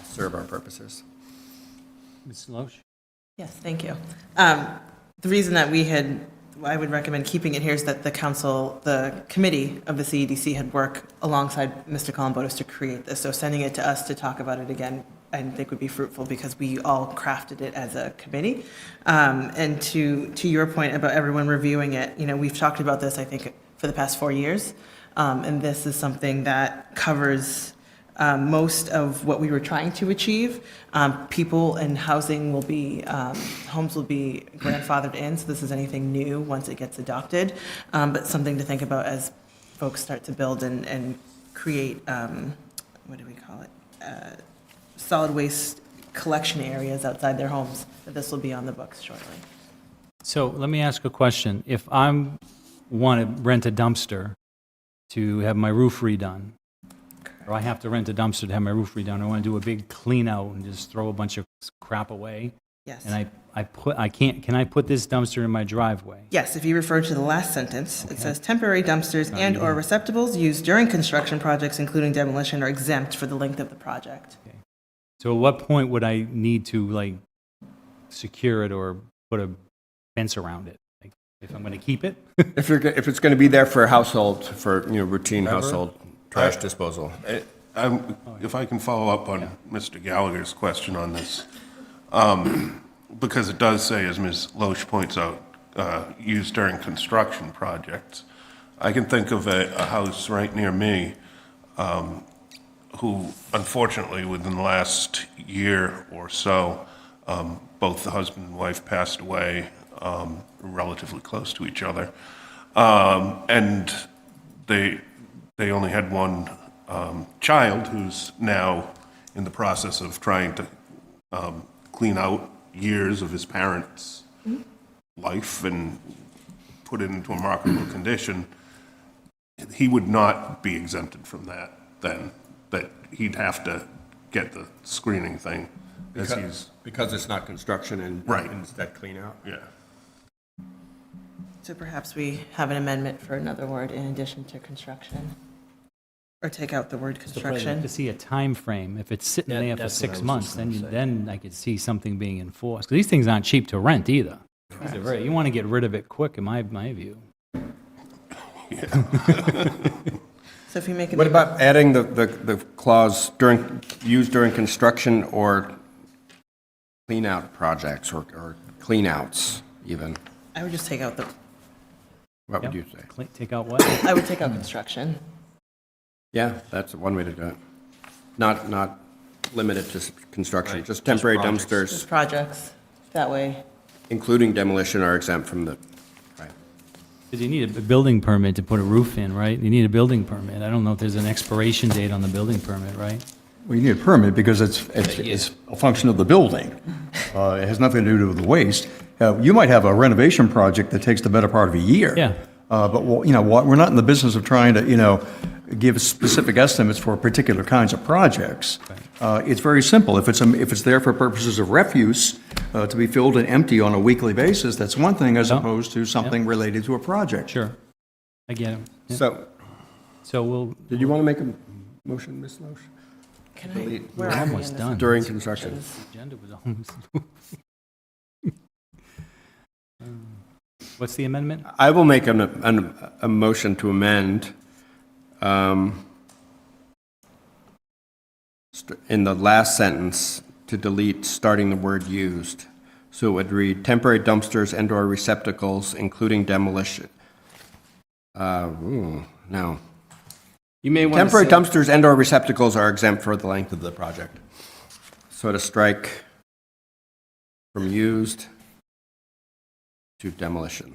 serve our purposes. Mrs. Loesch? Yes, thank you. The reason that I would recommend keeping it here is that the committee of the CEDC had worked alongside Mr. Columbotus to create this. So sending it to us to talk about it again, I think would be fruitful because we all crafted it as a committee. And to your point about everyone reviewing it, we've talked about this, I think, for the past 4 years. And this is something that covers most of what we were trying to achieve. People and housing will be, homes will be grandfathered in, so this is anything new once it gets adopted. But something to think about as folks start to build and create, what do we call it? Solid waste collection areas outside their homes, that this will be on the books shortly. So let me ask a question. If I want to rent a dumpster to have my roof redone, or I have to rent a dumpster to have my roof redone, I want to do a big clean out and just throw a bunch of crap away. Yes. And can I put this dumpster in my driveway? Yes, if you refer to the last sentence, it says temporary dumpsters and/or receptacles used during construction projects, including demolition, are exempt for the length of the project. Okay. So at what point would I need to secure it or put a fence around it? Like, if I'm going to keep it? If it's going to be there for routine household trash disposal. If I can follow up on Mr. Gallagher's question on this, because it does say, as Ms. Loesch points out, used during construction projects. I can think of a house right near me who, unfortunately, within the last year or so, both the husband and wife passed away relatively close to each other. And they only had one child who's now in the process of trying to clean out years of his parents' life and put it into a marketable condition. He would not be exempted from that then, that he'd have to get the screening thing. Because it's not construction and Right. instead clean out? Yeah. So perhaps we have an amendment for another word in addition to construction? Or take out the word To construction? see a time frame. If it's sitting there for that's what I 6 was months, just gonna say. then I could see something being enforced. Because these things aren't cheap to rent either. These are you want to get rid of it quick, in my view. So if you make it. What about adding the clause used during construction or clean out projects or clean outs even? I would just take out What would you say? Take out what? I would take out construction. Yeah, that's one way to do it. Not limited to construction, just temporary Just dumpsters, projects, that way. including demolition, are exempt from the, right. Because you need a building permit to put a roof in, right? You need a building permit. I don't know if there's an expiration date on the building permit, right? Well, you need a permit because it's a function of the building. It has nothing to do with the waste. You might have a renovation project that takes the better part of a year. Yeah. But, we're not in the business of trying to, give specific estimates for particular kinds of projects. It's very simple. If it's there for purposes of refuse, to be filled and empty on a weekly basis, that's one thing as opposed to something related to a project. Sure. I get it. Yeah. So we'll. Did you want to make a motion, Ms. Loesch? Can Delete. Where We're are we almost in this? done. During construction. The agenda was almost. What's the amendment? I will make a motion to amend in the last sentence to delete starting the word used. So it would read temporary dumpsters and/or receptacles, including demolition. No. You may want Temporary to say, dumpsters and/or receptacles are exempt for the length of the project. So to strike from used to demolition.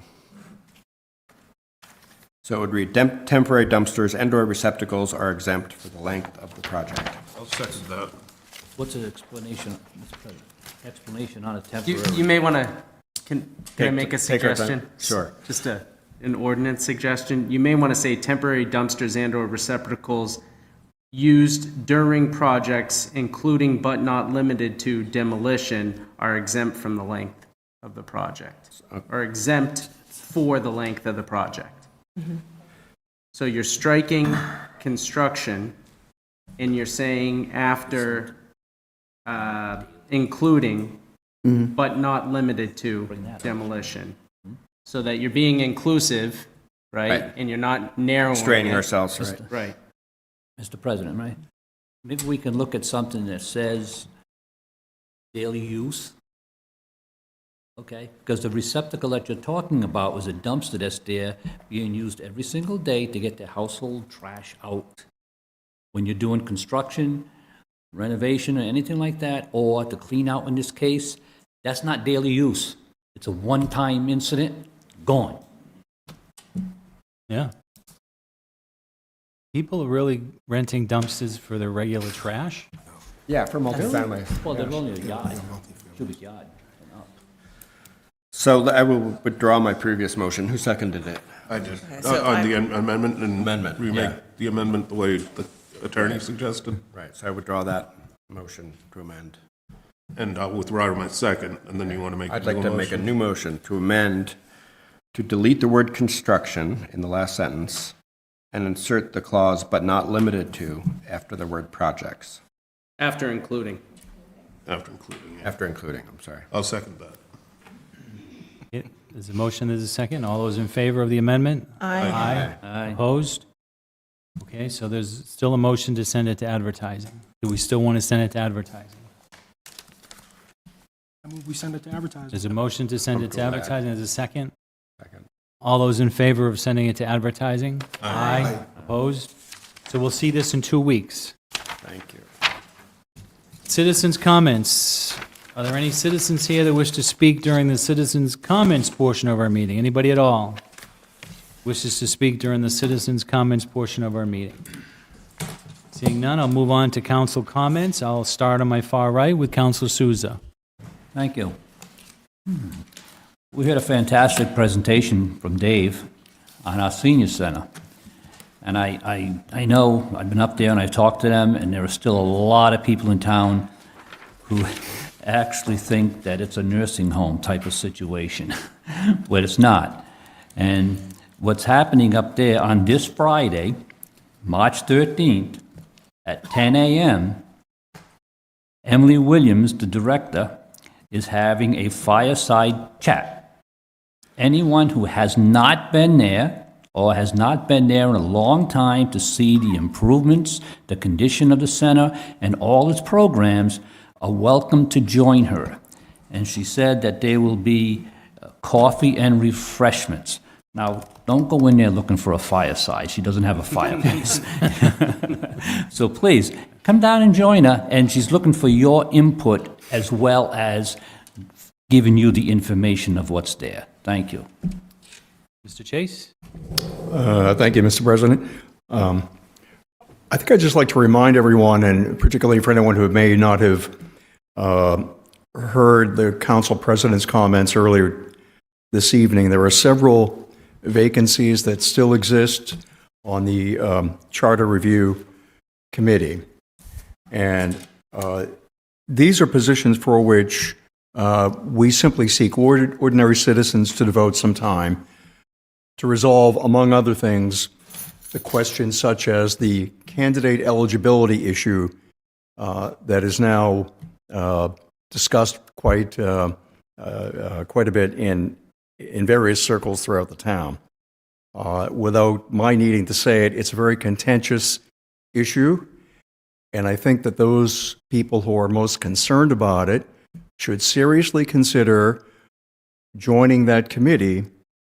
So it would read temporary dumpsters and/or receptacles are exempt for the length of the project. I'll second that. What's an explanation, Mr. President? Explanation on a you temporary? may want to, can I make a take our time. suggestion? Sure. Just an ordinance suggestion. You may want to say temporary dumpsters and/or receptacles used during projects, including but not limited to demolition, are exempt from the length of the project, or exempt for the length of the project. So you're striking construction, and you're saying after including, but not limited to demolition. So that you're being inclusive, right? Right. And you're not narrowing Straining it. ourselves, right? Right. Mr. President, right? Maybe we can look at something that says daily use. Okay, because the receptacle that you're talking about was a dumpster that's there being used every single day to get the household trash out. When you're doing construction, renovation, or anything like that, or to clean out in this case, that's not daily use. It's a one-time incident, gone. Yeah. People are really renting dumpsters for their regular trash? Yeah, for multifamily. Well, they're only a yard, cubic yard. So I will withdraw my previous motion. Who seconded it? I did. so On the amendment and. Amendment, We yeah. make the amendment the way the attorney suggested, Right, so I withdraw that motion to amend. and I'll withdraw my second, and then you want to make a I'd new like to make a motion? new motion to amend, to delete the word construction in the last sentence and insert the clause "but not limited to" after the word projects. After including. After including, yeah. After including, I'm sorry. I'll second that. There's a motion, there's a second. All those in favor of the amendment? Aye. Aye. Opposed? Okay, so there's still a motion to send it to advertising. Do we still want to send it to advertising? I move we send it to advertising. There's a motion to send it to Comfortable with that. advertising. There's a second. Second. All those in favor of sending it to advertising? Aye. Opposed? So we'll see this in 2 weeks. Thank you. Citizens' comments. Are there any citizens here that wish to speak during the citizens' comments portion of our meeting? Anybody at all wishes to speak during the citizens' comments portion of our meeting? Seeing none, I'll move on to council comments. I'll start on my far right with Councilor Souza. Thank you. We had a fantastic presentation from Dave on our senior center. And I know, I've been up there and I've talked to them, and there are still a lot of people in town who actually think that it's a nursing home type of situation, but it's not. And what's happening up there on this Friday, March 13th, at 10 a.m., Emily Williams, the director, is having a fireside chat. Anyone who has not been there or has not been there in a long time to see the improvements, the condition of the center, and all its programs are welcome to join her. And she said that there will be coffee and refreshments. Now, don't go in there looking for a fireside. She doesn't have a fireplace. So please, come down and join her, and she's looking for your input as well as giving you the information of what's there. Thank you. Mr. Chase? Thank you, Mr. President. I think I'd just like to remind everyone, and particularly for anyone who may not have heard the council president's comments earlier this evening, there are several vacancies that still exist on the Charter Review Committee. And these are positions for which we simply seek ordinary citizens to devote some time to resolve, among other things, the questions such as the candidate eligibility issue that is now discussed quite a bit in in various circles throughout the town. Without my needing to say it, it's a very contentious issue, and I think that those people who are most concerned about it should seriously consider joining that committee,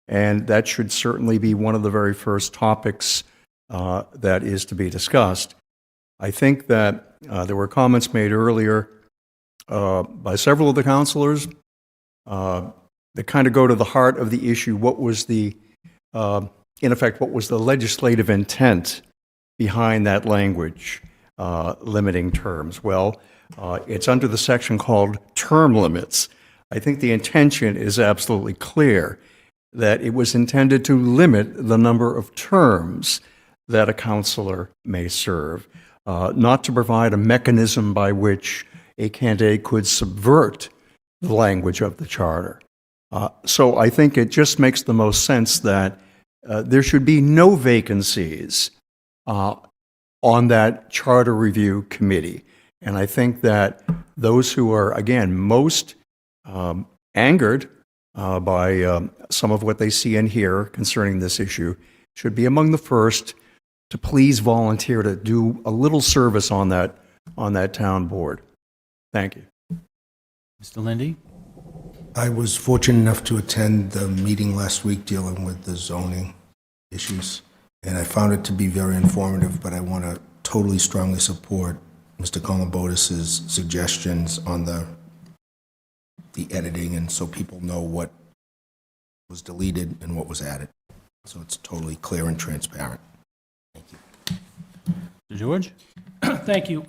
and that should certainly be one of the very first topics that is to be discussed. I think that there were comments made earlier by several of the counselors that kind of go to the heart of the issue. What was the, in effect, what was the legislative intent behind that language, limiting terms? Well, it's under the section called term limits. I think the intention is absolutely clear, that it was intended to limit the number of terms that a counselor may serve, not to provide a mechanism by which a candidate could subvert the language of the charter. So I think it just makes the most sense that there should be no vacancies on that charter review committee. And I think that those who are, again, most angered by some of what they see and hear concerning this issue should be among the first to please volunteer to do a little service on that town board. Thank you. Mr. Lindy? I was fortunate enough to attend the meeting last week dealing with the zoning issues, and I found it to be very informative, but I want to totally strongly support Mr. Columbotus's suggestions on the editing, and so people know what was deleted and what was added. So it's totally clear and transparent. Thank you. Mr. George? Thank you.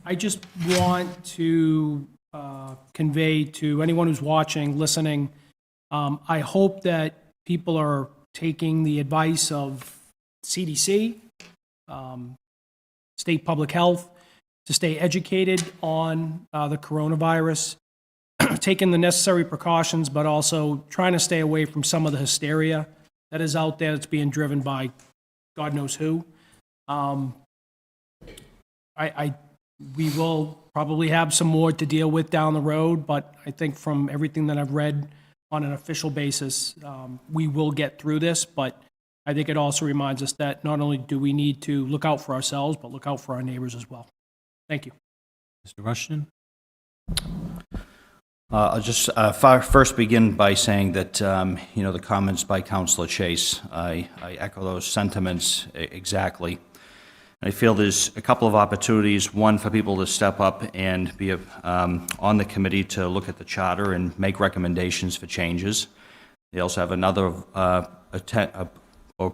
I just want to convey to anyone who's watching, listening, I hope that people are taking the advice of CDC, state public health, to stay educated on the coronavirus, taking the necessary precautions, but also trying to stay away from some of the hysteria that is out there that's being driven by God knows who. We will probably have some more to deal with down the road, but I think from everything that I've read on an official basis, we will get through this. But I think it also reminds us that not only do we need to look out for ourselves, but look out for our neighbors as well. Thank you. Mr. Rushton? I'll just first begin by saying that, the comments by Councilor Chase, I echo those sentiments exactly. I feel there's a couple of opportunities, one for people to step up and be on the committee to look at the charter and make recommendations for changes. They also have another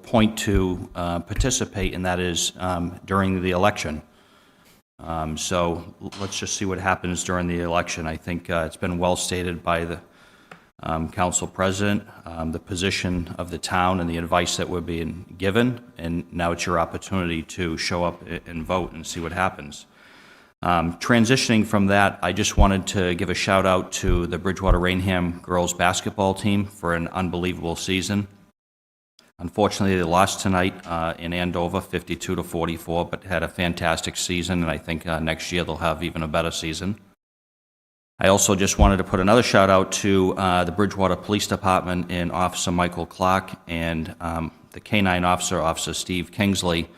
point to participate, and that is during the election. So let's just see what happens during the election. I think it's been well stated by the council president, the position of the town and the advice that we're being given, and now it's your opportunity to show up and vote and see what happens. Transitioning from that, I just wanted to give a shout out to the Bridgewater Rainham girls basketball team for an unbelievable season. Unfortunately, they lost tonight in Andover, 52-44, but had a fantastic season, and I think next year they'll have even a better season. I also just wanted to put another shout out to the Bridgewater Police Department and Officer Michael Clark and the K-9 officer, Officer Steve Kingsley.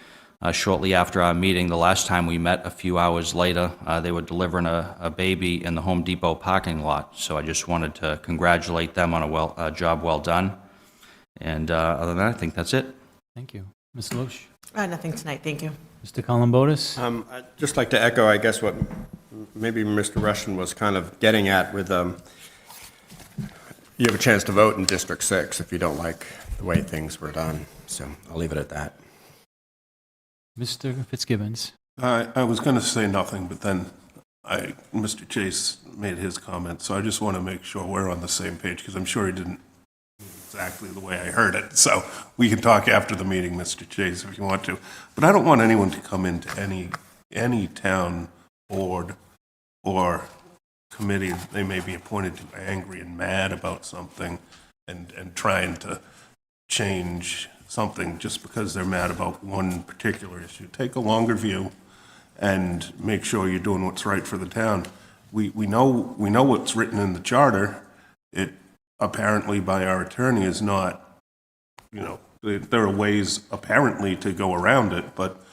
Shortly after our meeting, the last time we met, a few hours later, they were delivering a baby in the Home Depot parking lot. So I just wanted to congratulate them on a job well done. And other than that, I think that's it. Thank you. Ms. Loesch? Nothing tonight, thank you. Mr. Columbotus? I'd just like to echo, I guess, what maybe Mr. Rushton was kind of getting at with, you have a chance to vote in District 6 if you don't like the way things were done. So I'll leave it at that. Mr. Fitzgibbons? I was going to say nothing, but then Mr. Chase made his comment, so I just want to make sure we're on the same page, because I'm sure he didn't exactly the way I heard it. So we can talk after the meeting, Mr. Chase, if you want to. But I don't want anyone to come into any town board or committee they may be appointed to angry and mad about something and trying to change something just because they're mad about one particular issue. Take a longer view and make sure you're doing what's right for the town. We know what's written in the charter. It apparently by our attorney is not, there are ways apparently to go around it, but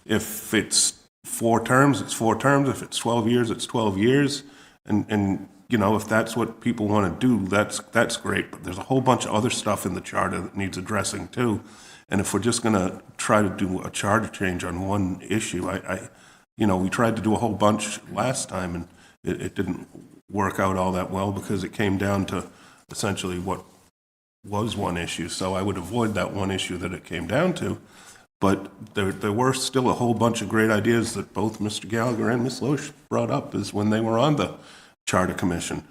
if it's 4 terms, it's 4 terms. If it's 12 years, it's 12 years. And if that's what people want to do, that's great. But there's a whole bunch of other stuff in the charter that needs addressing too. And if we're just going to try to do a charter change on one issue, we tried to do a whole bunch last time, and it didn't work out all that well because it came down to essentially what was one issue. So I would avoid that one issue that it came down to. But there were still a whole bunch of great ideas that both Mr. Gallagher and Ms. Loesch brought up is when they were on the Charter Commission.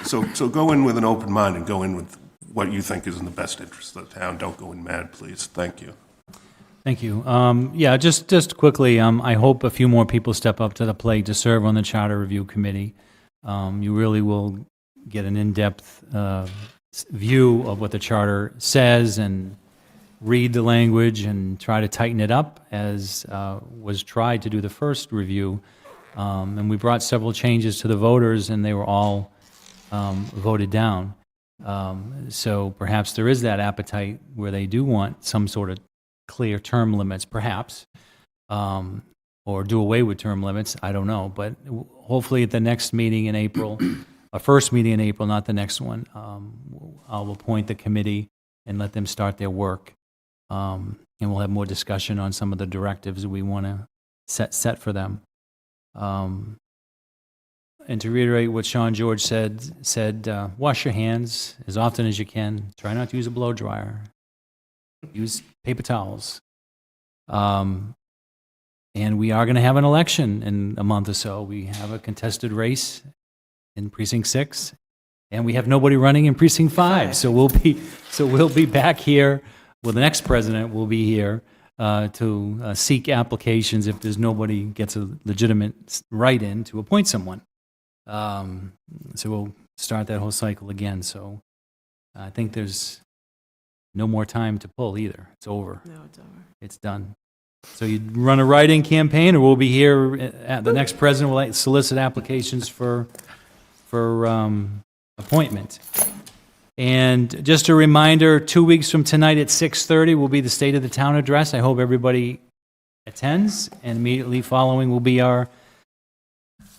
So go in with an open mind and go in with what you think is in the best interest of the town. Don't go in mad, please. Thank you. Thank you. Yeah, just quickly, I hope a few more people step up to the plate to serve on the Charter Review Committee. You really will get an in-depth view of what the charter says and read the language and try to tighten it up, as was tried to do the first review. And we brought several changes to the voters, and they were all voted down. So perhaps there is that appetite where they do want some sort of clear term limits, perhaps, or do away with term limits. I don't know. But hopefully at the next meeting in April, a first meeting in April, not the next one, I'll appoint the committee and let them start their work. And we'll have more discussion on some of the directives we want to set for them. And to reiterate what Sean George said, wash your hands as often as you can. Try not to use a blow dryer. Use paper towels. And we are going to have an election in a month or so. We have a contested race in Precinct 6, and we have nobody running in Precinct 5. So we'll be back here. Well, the next president will be here to seek applications if there's nobody gets a legitimate write-in to appoint someone. So we'll start that whole cycle again. So I think there's no more time to pull either. It's over. No, it's over. It's done. So you run a write-in campaign, or we'll be here. The next president will solicit applications for appointment. And just a reminder, 2 weeks from tonight at 6:30 will be the State of the Town address. I hope everybody attends, and immediately following will be our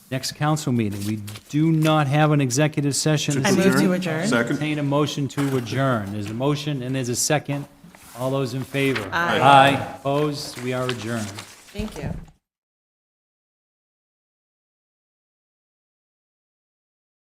next council meeting. We do not have an executive session. I move to adjourn. Second. Entertain a motion to adjourn. There's a motion and there's a second. All those in favor? Aye. Aye. Opposed? We are adjourned. Thank you.